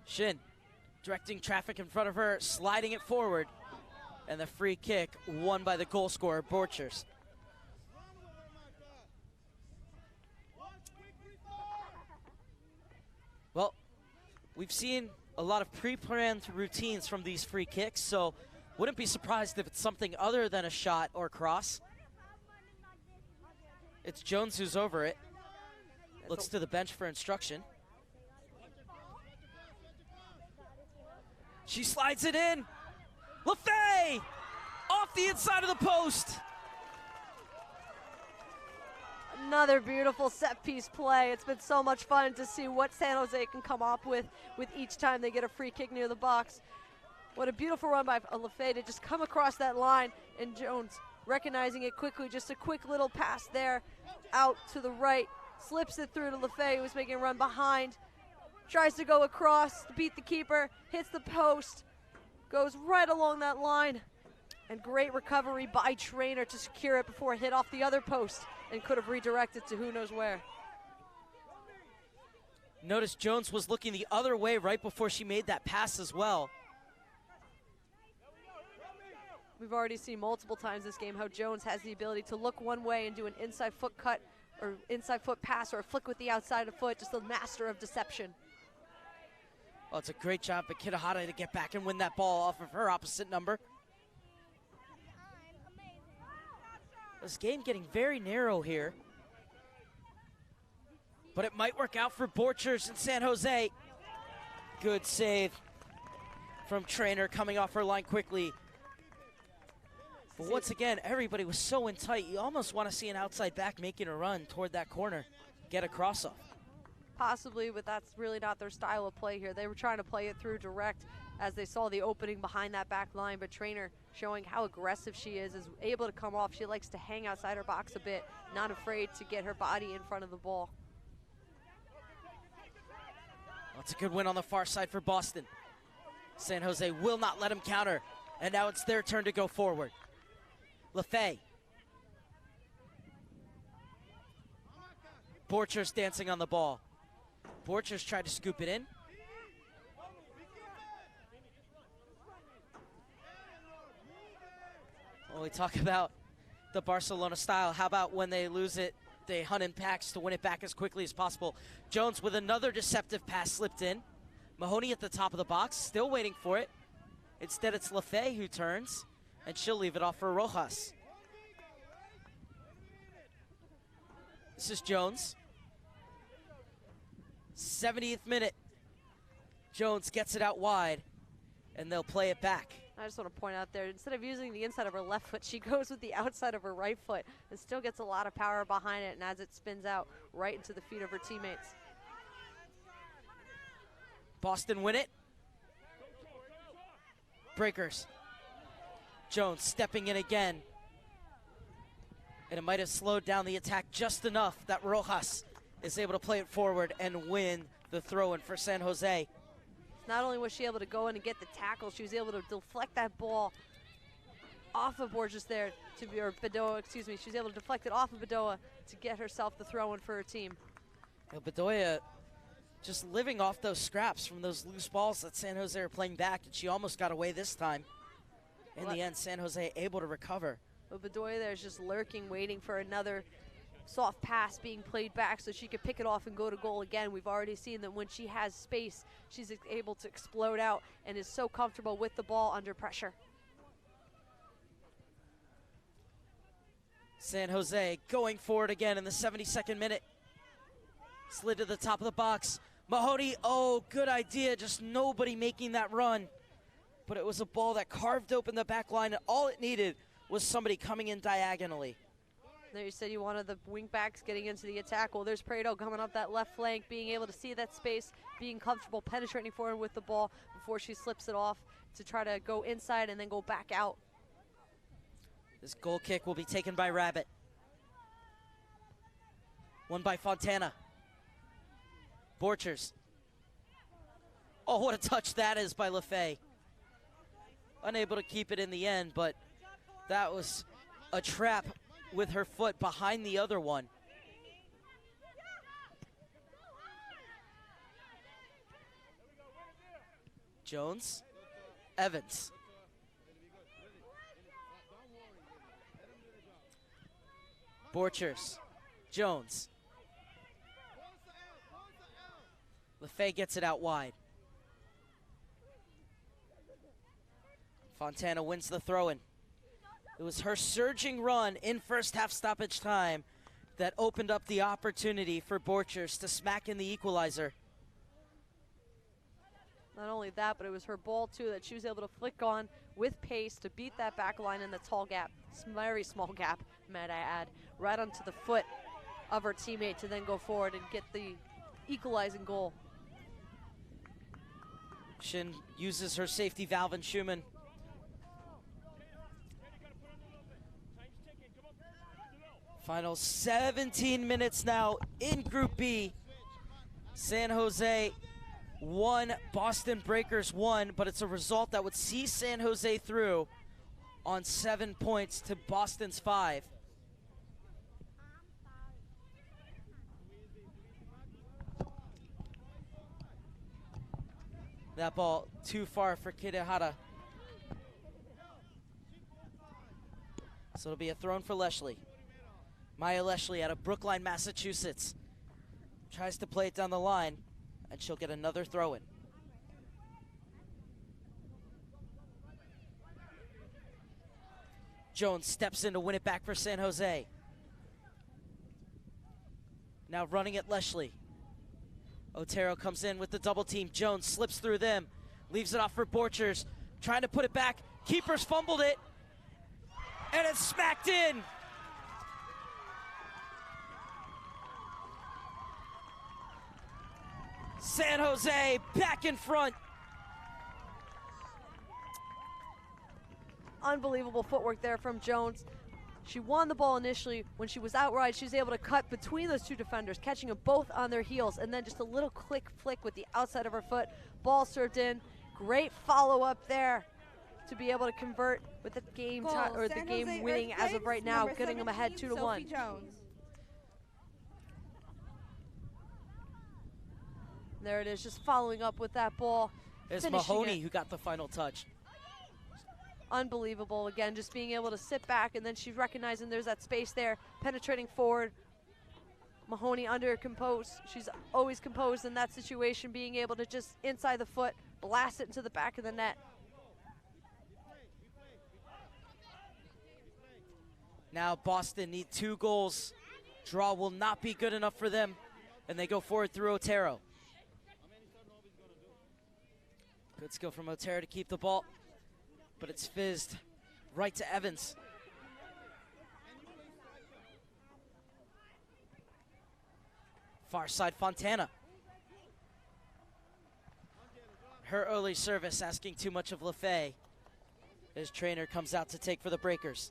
Shin directing traffic in front of her, sliding it forward. And the free kick won by the goal scorer, Borchers. Well, we've seen a lot of pre-planned routines from these free kicks, so wouldn't be surprised if it's something other than a shot or cross. It's Jones who's over it. Looks to the bench for instruction. She slides it in. LaFay! Off the inside of the post. Another beautiful set piece play. It's been so much fun to see what San Jose can come up with each time they get a free kick near the box. What a beautiful run by LaFay to just come across that line, and Jones recognizing it quickly. Just a quick little pass there out to the right. Slips it through to LaFay, who's making a run behind. Tries to go across to beat the keeper, hits the post, goes right along that line. And great recovery by Trainer to secure it before it hit off the other post and could have redirected to who knows where. Notice Jones was looking the other way right before she made that pass as well. We've already seen multiple times this game how Jones has the ability to look one way and do an inside foot cut or inside foot pass or a flick with the outside of the foot, just a master of deception. Well, it's a great job by Kitahara to get back and win that ball off of her opposite number. This game getting very narrow here. But it might work out for Borchers in San Jose. Good save from Trainer coming off her line quickly. But once again, everybody was so in tight. You almost want to see an outside back making a run toward that corner, get a cross off. Possibly, but that's really not their style of play here. They were trying to play it through direct as they saw the opening behind that back line, but Trainer showing how aggressive she is able to come off. She likes to hang outside her box a bit, not afraid to get her body in front of the ball. That's a good win on the far side for Boston. San Jose will not let them counter, and now it's their turn to go forward. LaFay. Borchers dancing on the ball. Borchers tried to scoop it in. Well, we talk about the Barcelona style. How about when they lose it they hunt in packs to win it back as quickly as possible. Jones with another deceptive pass slipped in. Mahoney at the top of the box, still waiting for it. Instead, it's LaFay who turns, and she'll leave it off for Rojas. This is Jones. 70th minute. Jones gets it out wide, and they'll play it back. I just want to point out there, instead of using the inside of her left foot, she goes with the outside of her right foot and still gets a lot of power behind it, and as it spins out right into the feet of her teammates. Boston win it. Breakers. Jones stepping in again. And it might have slowed down the attack just enough that Rojas is able to play it forward and win the throw-in for San Jose. Not only was she able to go in and get the tackle, she was able to deflect that ball off of Borges there, or Bedoya, excuse me. She was able to deflect it off of Bedoya to get herself the throw-in for her team. Bedoya just living off those scraps from those loose balls that San Jose are playing back, and she almost got away this time. In the end, San Jose able to recover. But Bedoya there is just lurking, waiting for another soft pass being played back so she could pick it off and go to goal again. We've already seen that when she has space, she's able to explode out and is so comfortable with the ball under pressure. San Jose going for it again in the 72nd minute. Slid to the top of the box. Mahoney, oh, good idea, just nobody making that run. But it was a ball that carved open the back line, and all it needed was somebody coming in diagonally. There you said you wanted the wing backs getting into the attack. Well, there's Prado coming up that left flank, being able to see that space, being comfortable, penetrating forward with the ball before she slips it off to try to go inside and then go back out. This goal kick will be taken by Rabbit. Won by Fontana. Borchers. Oh, what a touch that is by LaFay. Unable to keep it in the end, but that was a trap with her foot behind the other one. Jones, Evans. Borchers, Jones. LaFay gets it out wide. Fontana wins the throw-in. It was her surging run in first half stoppage time that opened up the opportunity for Borchers to smack in the equalizer. Not only that, but it was her ball too that she was able to flick on with pace to beat that back line in the tall gap, very small gap, might I add, right onto the foot of her teammate to then go forward and get the equalizing goal. Shin uses her safety valve in Schumann. Final 17 minutes now in Group B. San Jose 1, Boston Breakers 1, but it's a result that would see San Jose through on 7 points to Boston's 5. That ball too far for Kidehara. So it'll be a throw for Leshley. Maya Leshley out of Brookline, Massachusetts. Tries to play it down the line, and she'll get another throw-in. Jones steps in to win it back for San Jose. Now running at Leshley. Otero comes in with the double team. Jones slips through them, leaves it off for Borchers, trying to put it back. Keepers fumbled it, and it's smacked in. San Jose back in front. Unbelievable footwork there from Jones. She won the ball initially. When she was outright, she was able to cut between those two defenders, catching them both on their heels, and then just a little click flick with the outside of her foot. Ball served in. Great follow-up there to be able to convert with the game or the game winning as of right now, getting them ahead 2-1. There it is, just following up with that ball. It's Mahoney who got the final touch. Unbelievable, again, just being able to sit back, and then she's recognizing there's that space there, penetrating forward Mahoney under composed. She's always composed in that situation, being able to just inside the foot, blast it into the back of the net. Now Boston need 2 goals. Draw will not be good enough for them, and they go forward through Otero. Good skill from Otero to keep the ball, but it's fizzed right to Evans. Far side, Fontana. Her early service asking too much of LaFay. His trainer comes out to take for the Breakers.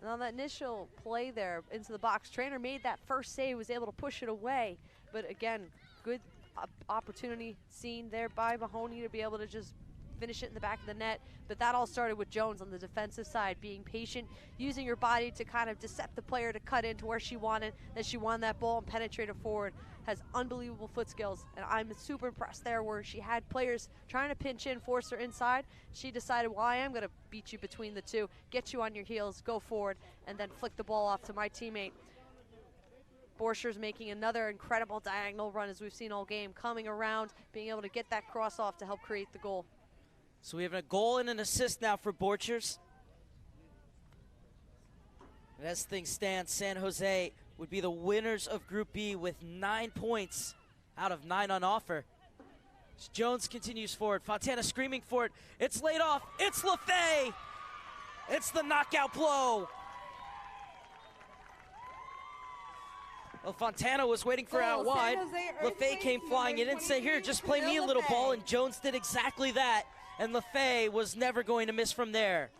And on that initial play there into the box, trainer made that first save, was able to push it away. But again, good opportunity seen there by Mahoney to be able to just finish it in the back of the net. But that all started with Jones on the defensive side, being patient, using her body to kind of decept the player to cut into where she wanted. Then she won that ball and penetrated forward. Has unbelievable foot skills, and I'm super impressed there where she had players trying to pinch in, force her inside. She decided, well, I am going to beat you between the two, get you on your heels, go forward, and then flick the ball off to my teammate. Borcher's making another incredible diagonal run as we've seen all game, coming around, being able to get that cross off to help create the goal. So we have a goal and an assist now for Borchers. And as things stand, San Jose would be the winners of Group B with 9 points out of 9 on offer. As Jones continues forward, Fontana screaming for it. It's laid off, it's LaFay! It's the knockout blow. Well, Fontana was waiting for out wide. LaFay came flying in and said, here, just play me a little ball, and Jones did exactly that. And LaFay was never going to miss from there.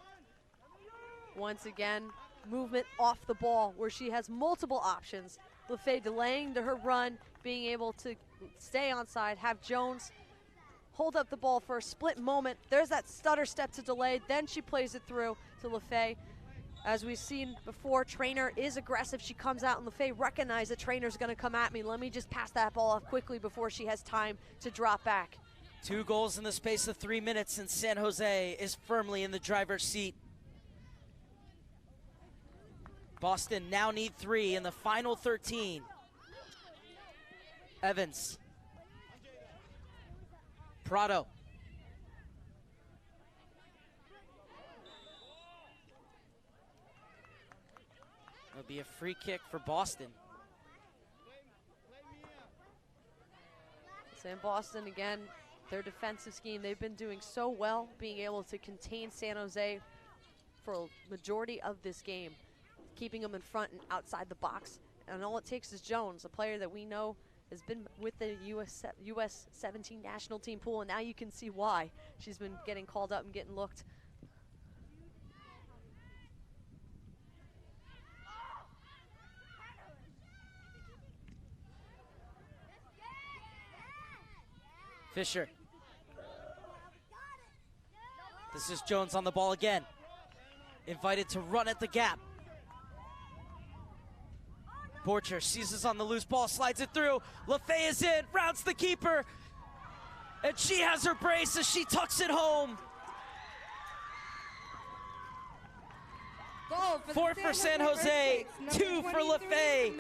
Once again, movement off the ball where she has multiple options. LaFay delaying her run, being able to stay onside, have Jones hold up the ball for a split moment. There's that stutter step to delay, then she plays it through to LaFay. As we've seen before, Trainer is aggressive. She comes out and LaFay recognizes that Trainer's gonna come at me. Let me just pass that ball off quickly before she has time to drop back. 2 goals in the space of 3 minutes, and San Jose is firmly in the driver's seat. Boston now need 3 in the final 13. Evans. Prado. It'll be a free kick for Boston. San Boston again, their defensive scheme, they've been doing so well, being able to contain San Jose for a majority of this game, keeping them in front and outside the box. And all it takes is Jones, a player that we know has been with the U.S. 17 national team pool, and now you can see why she's been getting called up and getting looked. Fisher. This is Jones on the ball again. Invited to run at the gap. Borcher seizes on the loose ball, slides it through. LaFay is in, rounds the keeper. And she has her brace as she tucks it home. Four for San Jose, 2 for LaFay.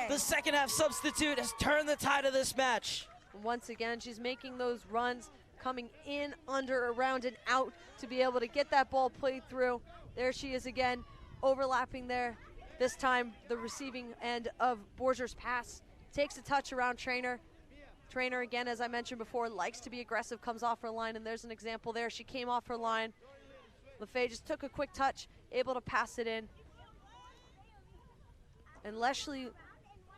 The second half substitute has turned the tide of this match. Once again, she's making those runs, coming in, under, around, and out to be able to get that ball played through. There she is again, overlapping there. This time, the receiving end of Borger's pass takes a touch around Trainer. Trainer, again, as I mentioned before, likes to be aggressive, comes off her line, and there's an example there. She came off her line. LaFay just took a quick touch, able to pass it in. And Leslie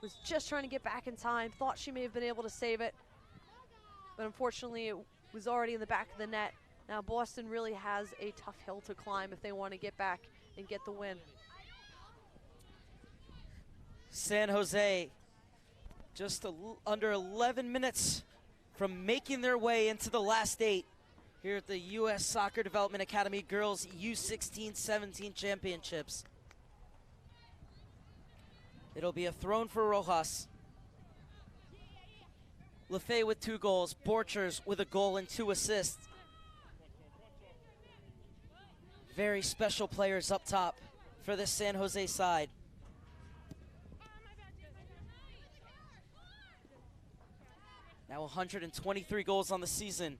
was just trying to get back in time, thought she may have been able to save it, but unfortunately it was already in the back of the net. Now Boston really has a tough hill to climb if they want to get back and get the win. San Jose just under 11 minutes from making their way into the last 8 here at the U.S. Soccer Development Academy Girls U-16-17 Championships. It'll be a thrown for Rojas. LaFay with 2 goals, Borchers with a goal and 2 assists. Very special players up top for this San Jose side. Now 123 goals on the season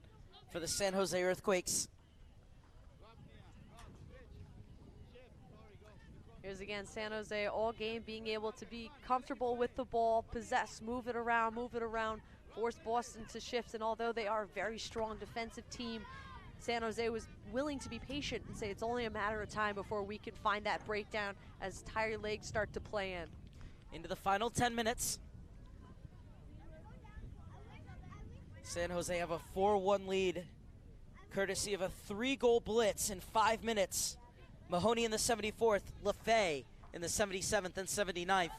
for the San Jose Earthquakes. Here's again San Jose all game being able to be comfortable with the ball, possess, move it around, force Boston to shift. And although they are a very strong defensive team, San Jose was willing to be patient and say it's only a matter of time before we can find that breakdown as tired legs start to play in. Into the final 10 minutes. San Jose have a 4-1 lead, courtesy of a 3-goal blitz in 5 minutes. Mahoney in the 74th, LaFay in the 77th and 79th.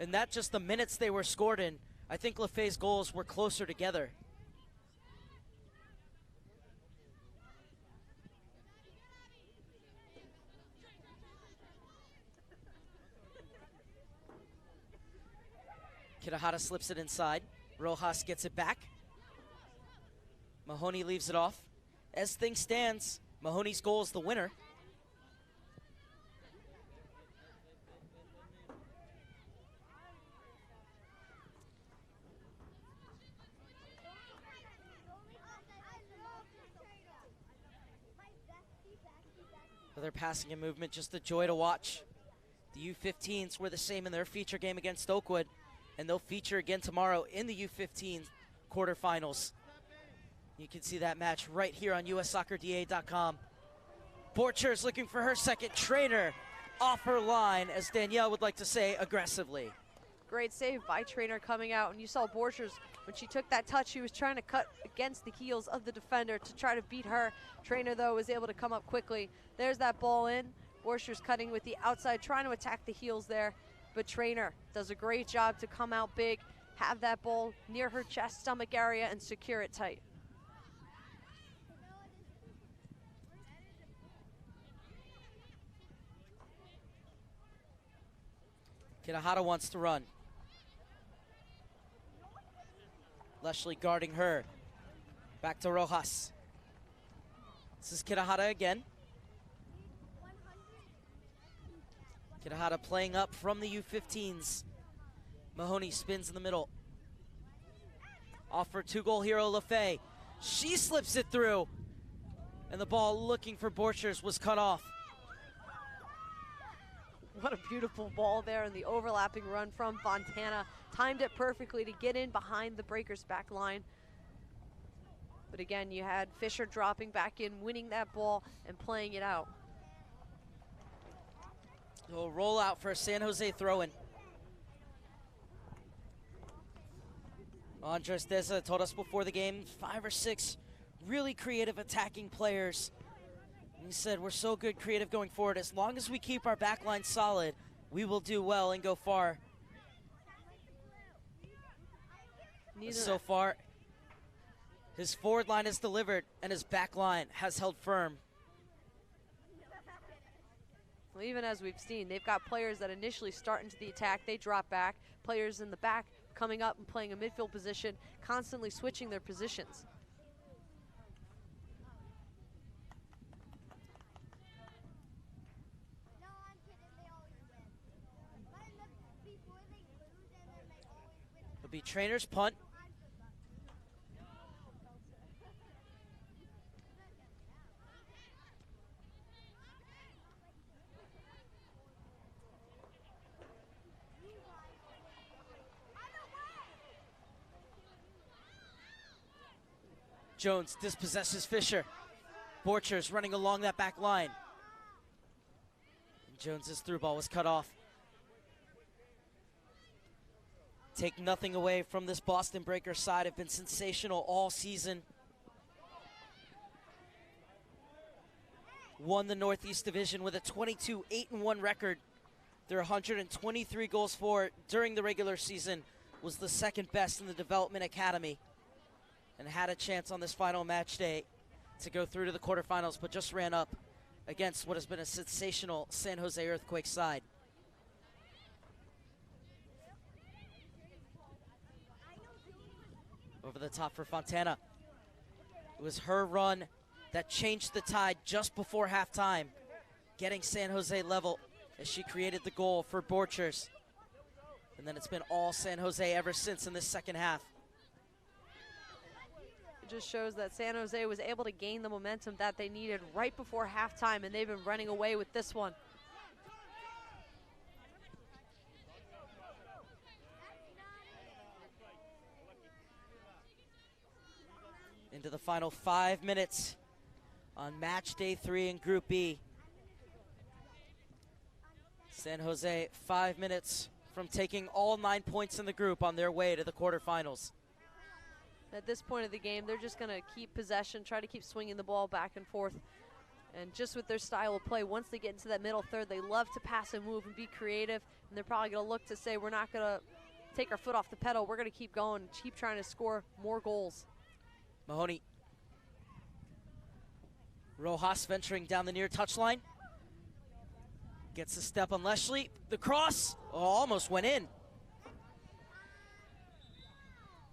And that's just the minutes they were scored in. I think LaFay's goals were closer together. Kitahara slips it inside. Rojas gets it back. Mahoney leaves it off. As things stands, Mahoney's goal is the winner. Another passing and movement, just a joy to watch. The U15s were the same in their feature game against Oakwood, and they'll feature again tomorrow in the U15 quarterfinals. You can see that match right here on USSoccerDA.com. Borchers looking for her second. Trainer off her line, as Danielle would like to say, aggressively. Great save by Trainer coming out, and you saw Borchers, when she took that touch, she was trying to cut against the heels of the defender to try to beat her. Trainer, though, was able to come up quickly. There's that ball in. Borchers cutting with the outside, trying to attack the heels there, but Trainer does a great job to come out big, have that ball near her chest, stomach area, and secure it tight. Kitahara wants to run. Leslie guarding her. Back to Rojas. This is Kitahara again. Kitahara playing up from the U15s. Mahoney spins in the middle. Off for 2-goal hero LaFay. She slips it through. And the ball looking for Borchers was cut off. What a beautiful ball there, and the overlapping run from Fontana. Timed it perfectly to get in behind the Breakers back line. But again, you had Fisher dropping back in, winning that ball, and playing it out. A rollout for a San Jose throw-in. Andres Deza told us before the game, 5 or 6 really creative attacking players. He said, we're so good creative going forward. As long as we keep our back line solid, we will do well and go far. So far, his forward line has delivered and his back line has held firm. Well, even as we've seen, they've got players that initially start into the attack, they drop back. Players in the back coming up and playing a midfield position, constantly switching their positions. It'll be Trainer's punt. Jones dispossesses Fisher. Borchers running along that back line. And Jones's through ball was cut off. Take nothing away from this Boston Breakers side. Have been sensational all season. Won the Northeast Division with a 22-8-1 record. Their 123 goals for during the regular season was the second best in the Development Academy, and had a chance on this final match day to go through to the quarterfinals, but just ran up against what has been a sensational San Jose Earthquake side. Over the top for Fontana. It was her run that changed the tide just before halftime, getting San Jose level as she created the goal for Borchers. And then it's been all San Jose ever since in this second half. It just shows that San Jose was able to gain the momentum that they needed right before halftime, and they've been running away with this one. Into the final 5 minutes on match day 3 in Group B. San Jose 5 minutes from taking all 9 points in the group on their way to the quarterfinals. At this point of the game, they're just going to keep possession, try to keep swinging the ball back and forth. And just with their style of play, once they get into that middle third, they love to pass and move and be creative. And they're probably going to look to say, we're not going to take our foot off the pedal. We're going to keep going and keep trying to score more goals. Mahoney. Rojas venturing down the near touchline. Gets a step on Leslie. The cross almost went in.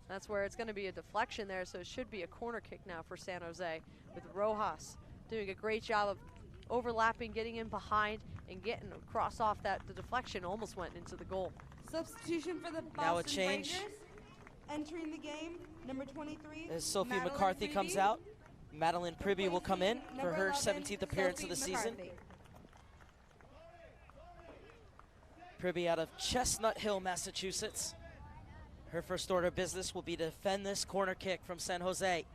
That's where it's going to be a deflection there, so it should be a corner kick now for San Jose, with Rojas doing a great job of overlapping, getting in behind, and getting across off that. The deflection almost went into the goal. Substitution for the Now a Boston change. Breakers. Entering the game, number 23. As Sophie Madeline McCarthy Pribby. comes out, Madeline Pribby will come in for Number her 11, 17th appearance of the Sophie season. McCarthy. Pribby out of Chestnut Hill, Massachusetts. Her first order of business will be to defend this corner kick from San Jose.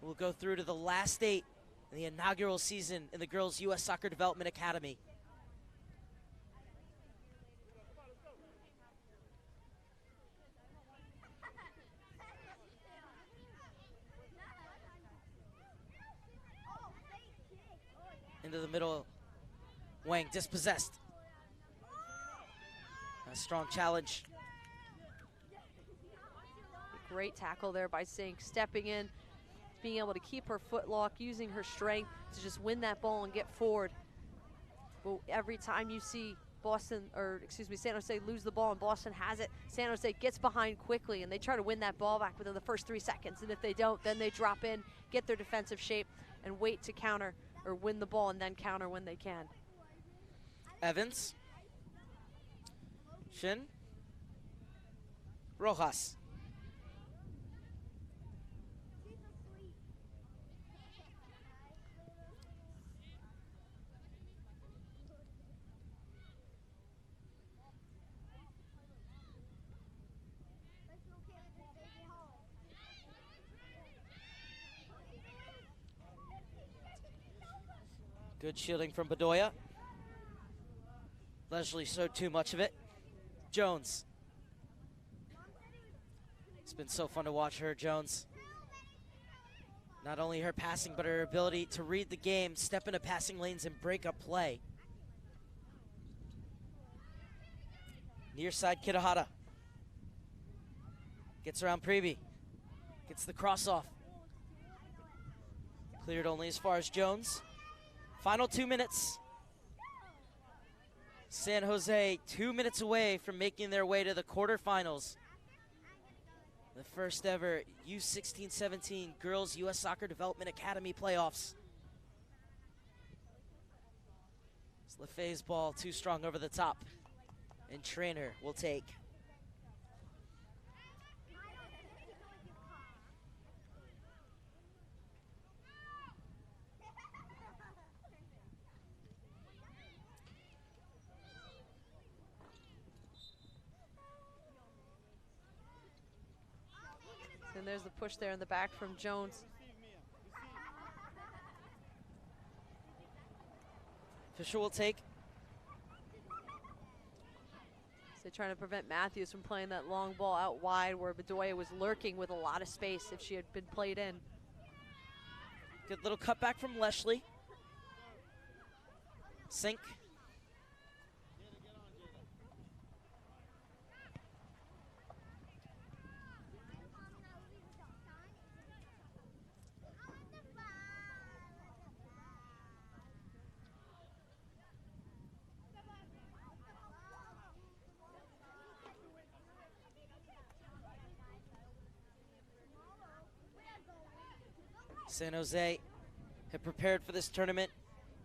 We'll go through to the last 8 in the inaugural season in the Girls U.S. Soccer Development Academy. Into the middle, Wang dispossessed. A strong challenge. A great tackle there by Sink, stepping in, being able to keep her foot lock, using her strength to just win that ball and get forward. But every time you see San Jose lose the ball and Boston has it, San Jose gets behind quickly and they try to win that ball back within the first 3 seconds. And if they don't, then they drop in, get their defensive shape, and wait to counter or win the ball and then counter when they can. Evans. Shin. Rojas. Good shielding from Bedoya. Leslie showed too much of it. Jones. It's been so fun to watch her, Jones. Not only her passing, but her ability to read the game, step into passing lanes, and break up play. Near side, Kitahara. Gets around Pribby. Gets the cross off. Cleared only as far as Jones. Final 2 minutes. San Jose 2 minutes away from making their way to the quarterfinals. The first ever U-16-17 Girls U.S. Soccer Development Academy playoffs. It's LaFay's ball too strong over the top. And Trainer will take. And there's the push there in the back from Jones. Fisher will take. So trying to prevent Matthews from playing that long ball out wide where Bedoya was lurking with a lot of space if she had been played in. Good little cutback from Leslie. Sink. San Jose have prepared for this tournament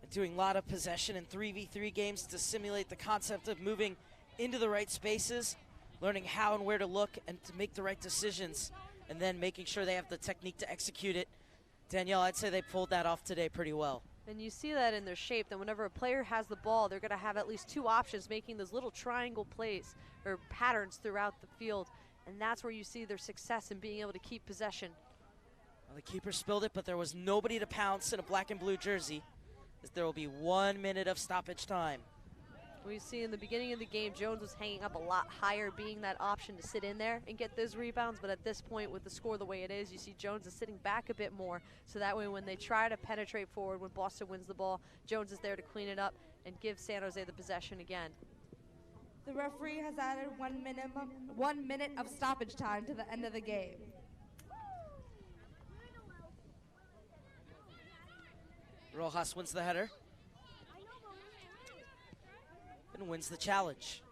and doing a lot of possession and 3v3 games to simulate the concept of moving into the right spaces, learning how and where to look and to make the right decisions and then making sure they have the technique to execute it. Danielle, I'd say they pulled that off today pretty well. And you see that in their shape, that whenever a player has the ball, they're going to have at least two options, making those little triangle plays or patterns throughout the field. And that's where you see their success in being able to keep possession. Well, the keeper spilled it, but there was nobody to pounce in a black and blue jersey, as there will be 1 minute of stoppage time. We see in the beginning of the game, Jones was hanging up a lot higher, being that option to sit in there and get those rebounds. But at this point, with the score the way it is, you see Jones is sitting back a bit more. So that way, when they try to penetrate forward, when Boston wins the ball, Jones is there to clean it up and give San Jose the possession again. The referee has added 1 minute of stoppage time to the end of the game. Rojas wins the header and wins the challenge.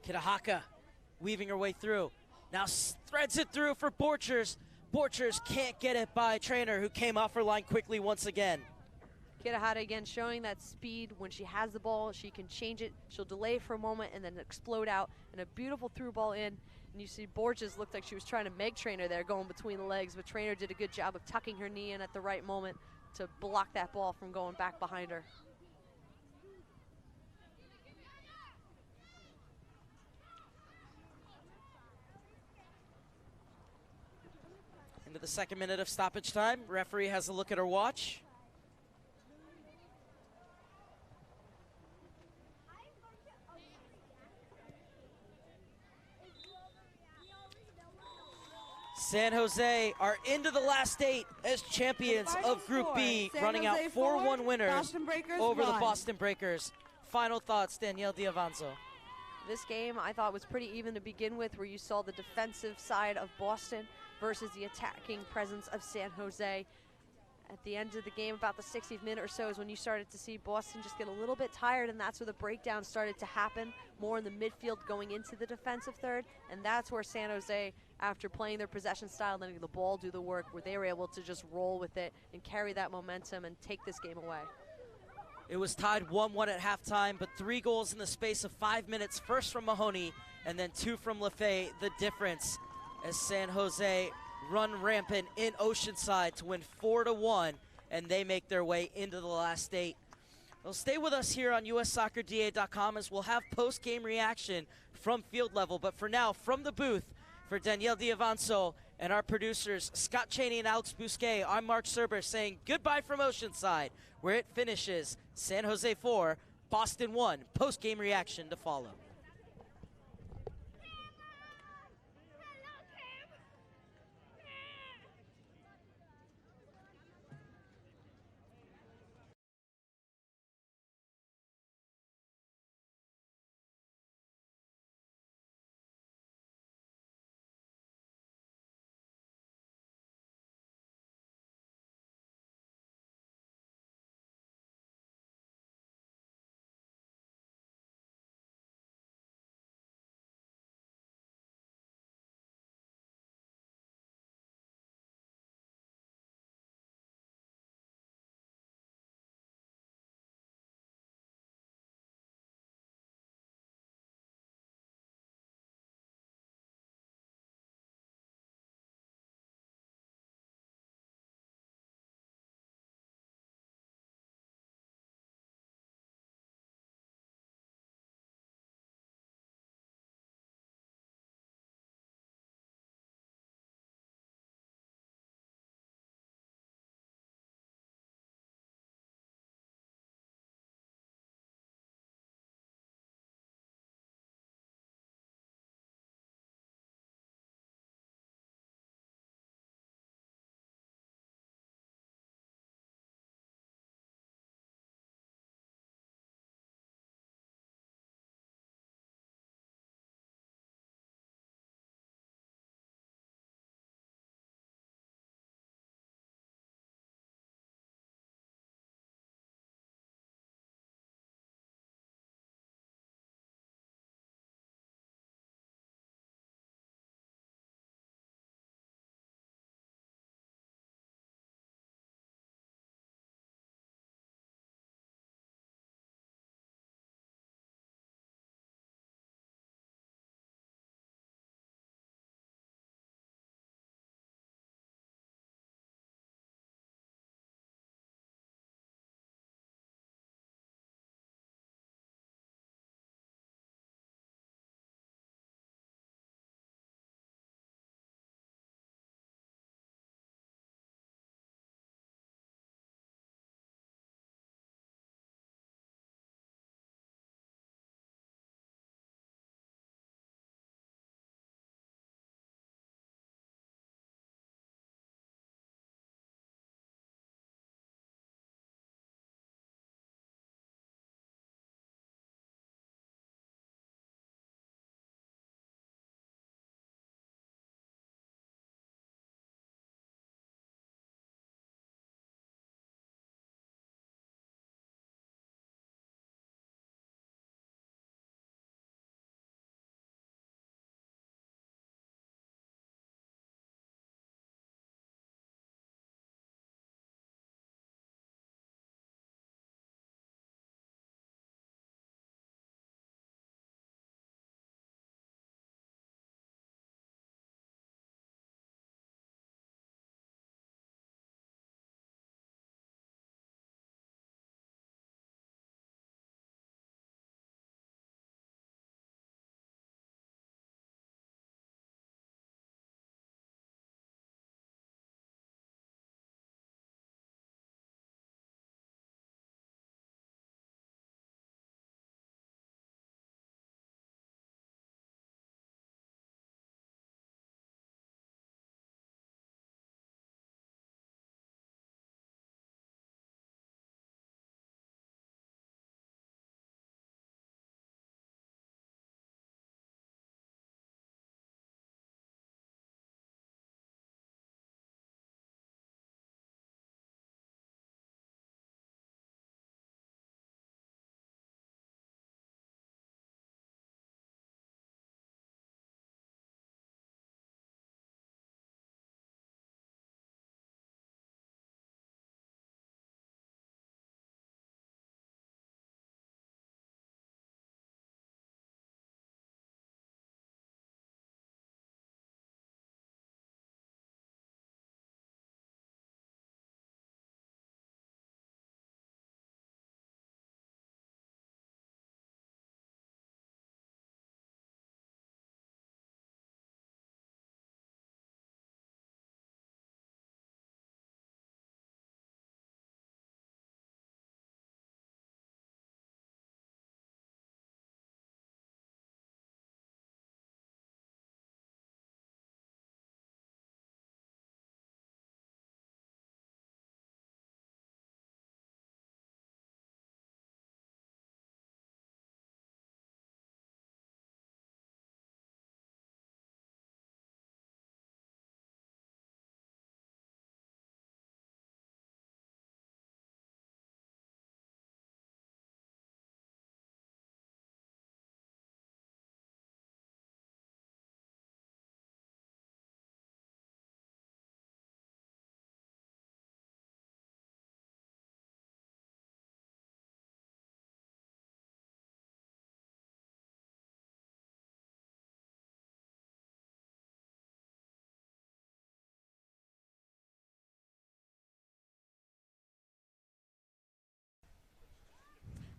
Kitahaka weaving her way through. Now threads it through for Borchers. Borchers can't get it by Trainer, who came off her line quickly once again. Kitahara again showing that speed. When she has the ball, she can change it. She'll delay for a moment and then explode out. And a beautiful through ball in. And you see Borges looked like she was trying to make Trainer there, going between the legs. But Trainer did a good job of tucking her knee in at the right moment to block that ball from going back behind her. Into the 2nd minute of stoppage time. Referee has a look at her watch. San Jose are into the last 8 as champions of Group B, running out 4-1 winners over the Boston Breakers. Final thoughts, Danielle Diavanzo. This game I thought was pretty even to begin with, where you saw the defensive side of Boston versus the attacking presence of San Jose. At the end of the game, about the 60th minute or so, is when you started to see Boston just get a little bit tired, and that's where the breakdown started to happen, more in the midfield going into the defensive third. And that's where San Jose, after playing their possession style, letting the ball do the work, where they were able to just roll with it and carry that momentum and take this game away. It was tied 1-1 at halftime, but 3 goals in the space of 5 minutes, first from Mahoney and then 2 from Lefay. The difference as San Jose run rampant in Oceanside to win 4-1, and they make their way into the last 8. Well, stay with us here on USSoccerDA.com as we'll have post-game reaction from field level. But for now, from the booth, for Danielle Diavanzo and our producers, Scott Cheney and Alex Bousquet, I'm Mark Serber saying goodbye from Oceanside, where it finishes San Jose 4, Boston 1. Post-game reaction to follow.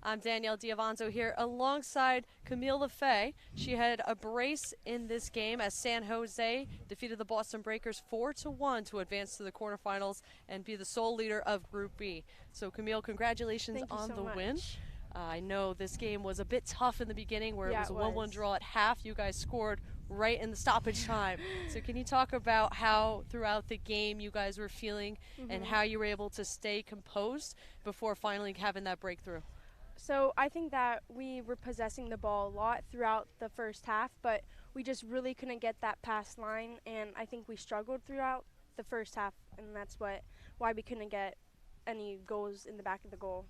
I'm Danielle Diavanzo here alongside Camille LaFay. She had a brace in this game as San Jose defeated the Boston Breakers 4-1 to advance to the quarterfinals and be the sole leader of Group B. So Camille, congratulations on the win. I know this game was a bit tough in the beginning where it was a 1-1 draw at half. You guys scored right in the stoppage time. So can you talk about how throughout the game you guys were feeling and how you were able to stay composed before finally having that breakthrough? So I think that we were possessing the ball a lot throughout the first half, but we just really couldn't get that pass line, and I think we struggled throughout the first half, and that's why we couldn't get any goals in the back of the goal.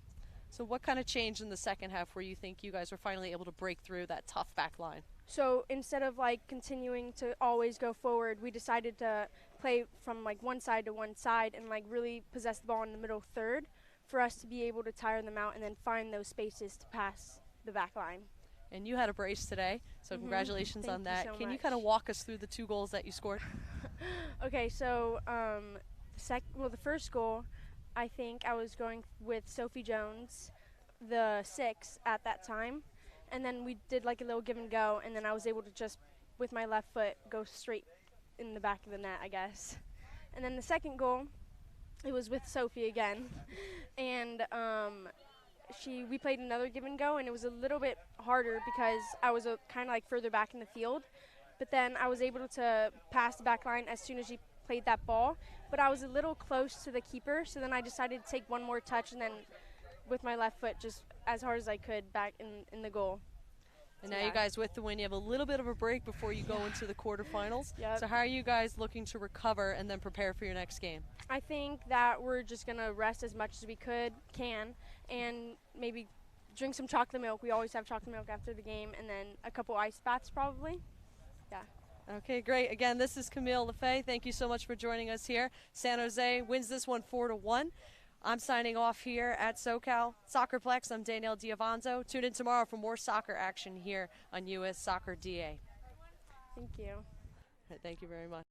So what kind of changed in the second half where you think you guys were finally able to break through that tough back line? So instead of continuing to always go forward, we decided to play from one side to one side and really possess the ball in the middle third for us to be able to tire them out and then find those spaces to pass the back line. And you had a brace today, so congratulations on that. Thank you so Can you much. kind of walk us through the 2 goals that you scored? Okay, so the first goal, I think I was going with Sophie Jones, the 6 at that time, and then we did a little give and go, and then I was able to just, with my left foot, go straight in the back of the net, I guess. And then the second goal, it was with Sophie again, and we played another give and go, and it was a little bit harder because I was kind of further back in the field, but then I was able to pass the back line as soon as she played that ball, but I was a little close to the keeper, so then I decided to take one more touch and then with my left foot just as hard as I could back in the goal. And now you guys with the win, you have a little bit of a break before you go into the quarterfinals. Yep. So how are you guys looking to recover and then prepare for your next game? I think that we're just going to rest as much as we can and maybe drink some chocolate milk. We always have chocolate milk after the game, and then a couple ice baths probably. Yeah. Okay, great. Again, this is Camille LaFay. Thank you so much for joining us here. San Jose wins this one 4-1. I'm signing off here at SoCal Soccerplex. I'm Danielle Diavanzo. Tune in tomorrow for more soccer action here on US Soccer DA. Thank you. All right, thank you very much.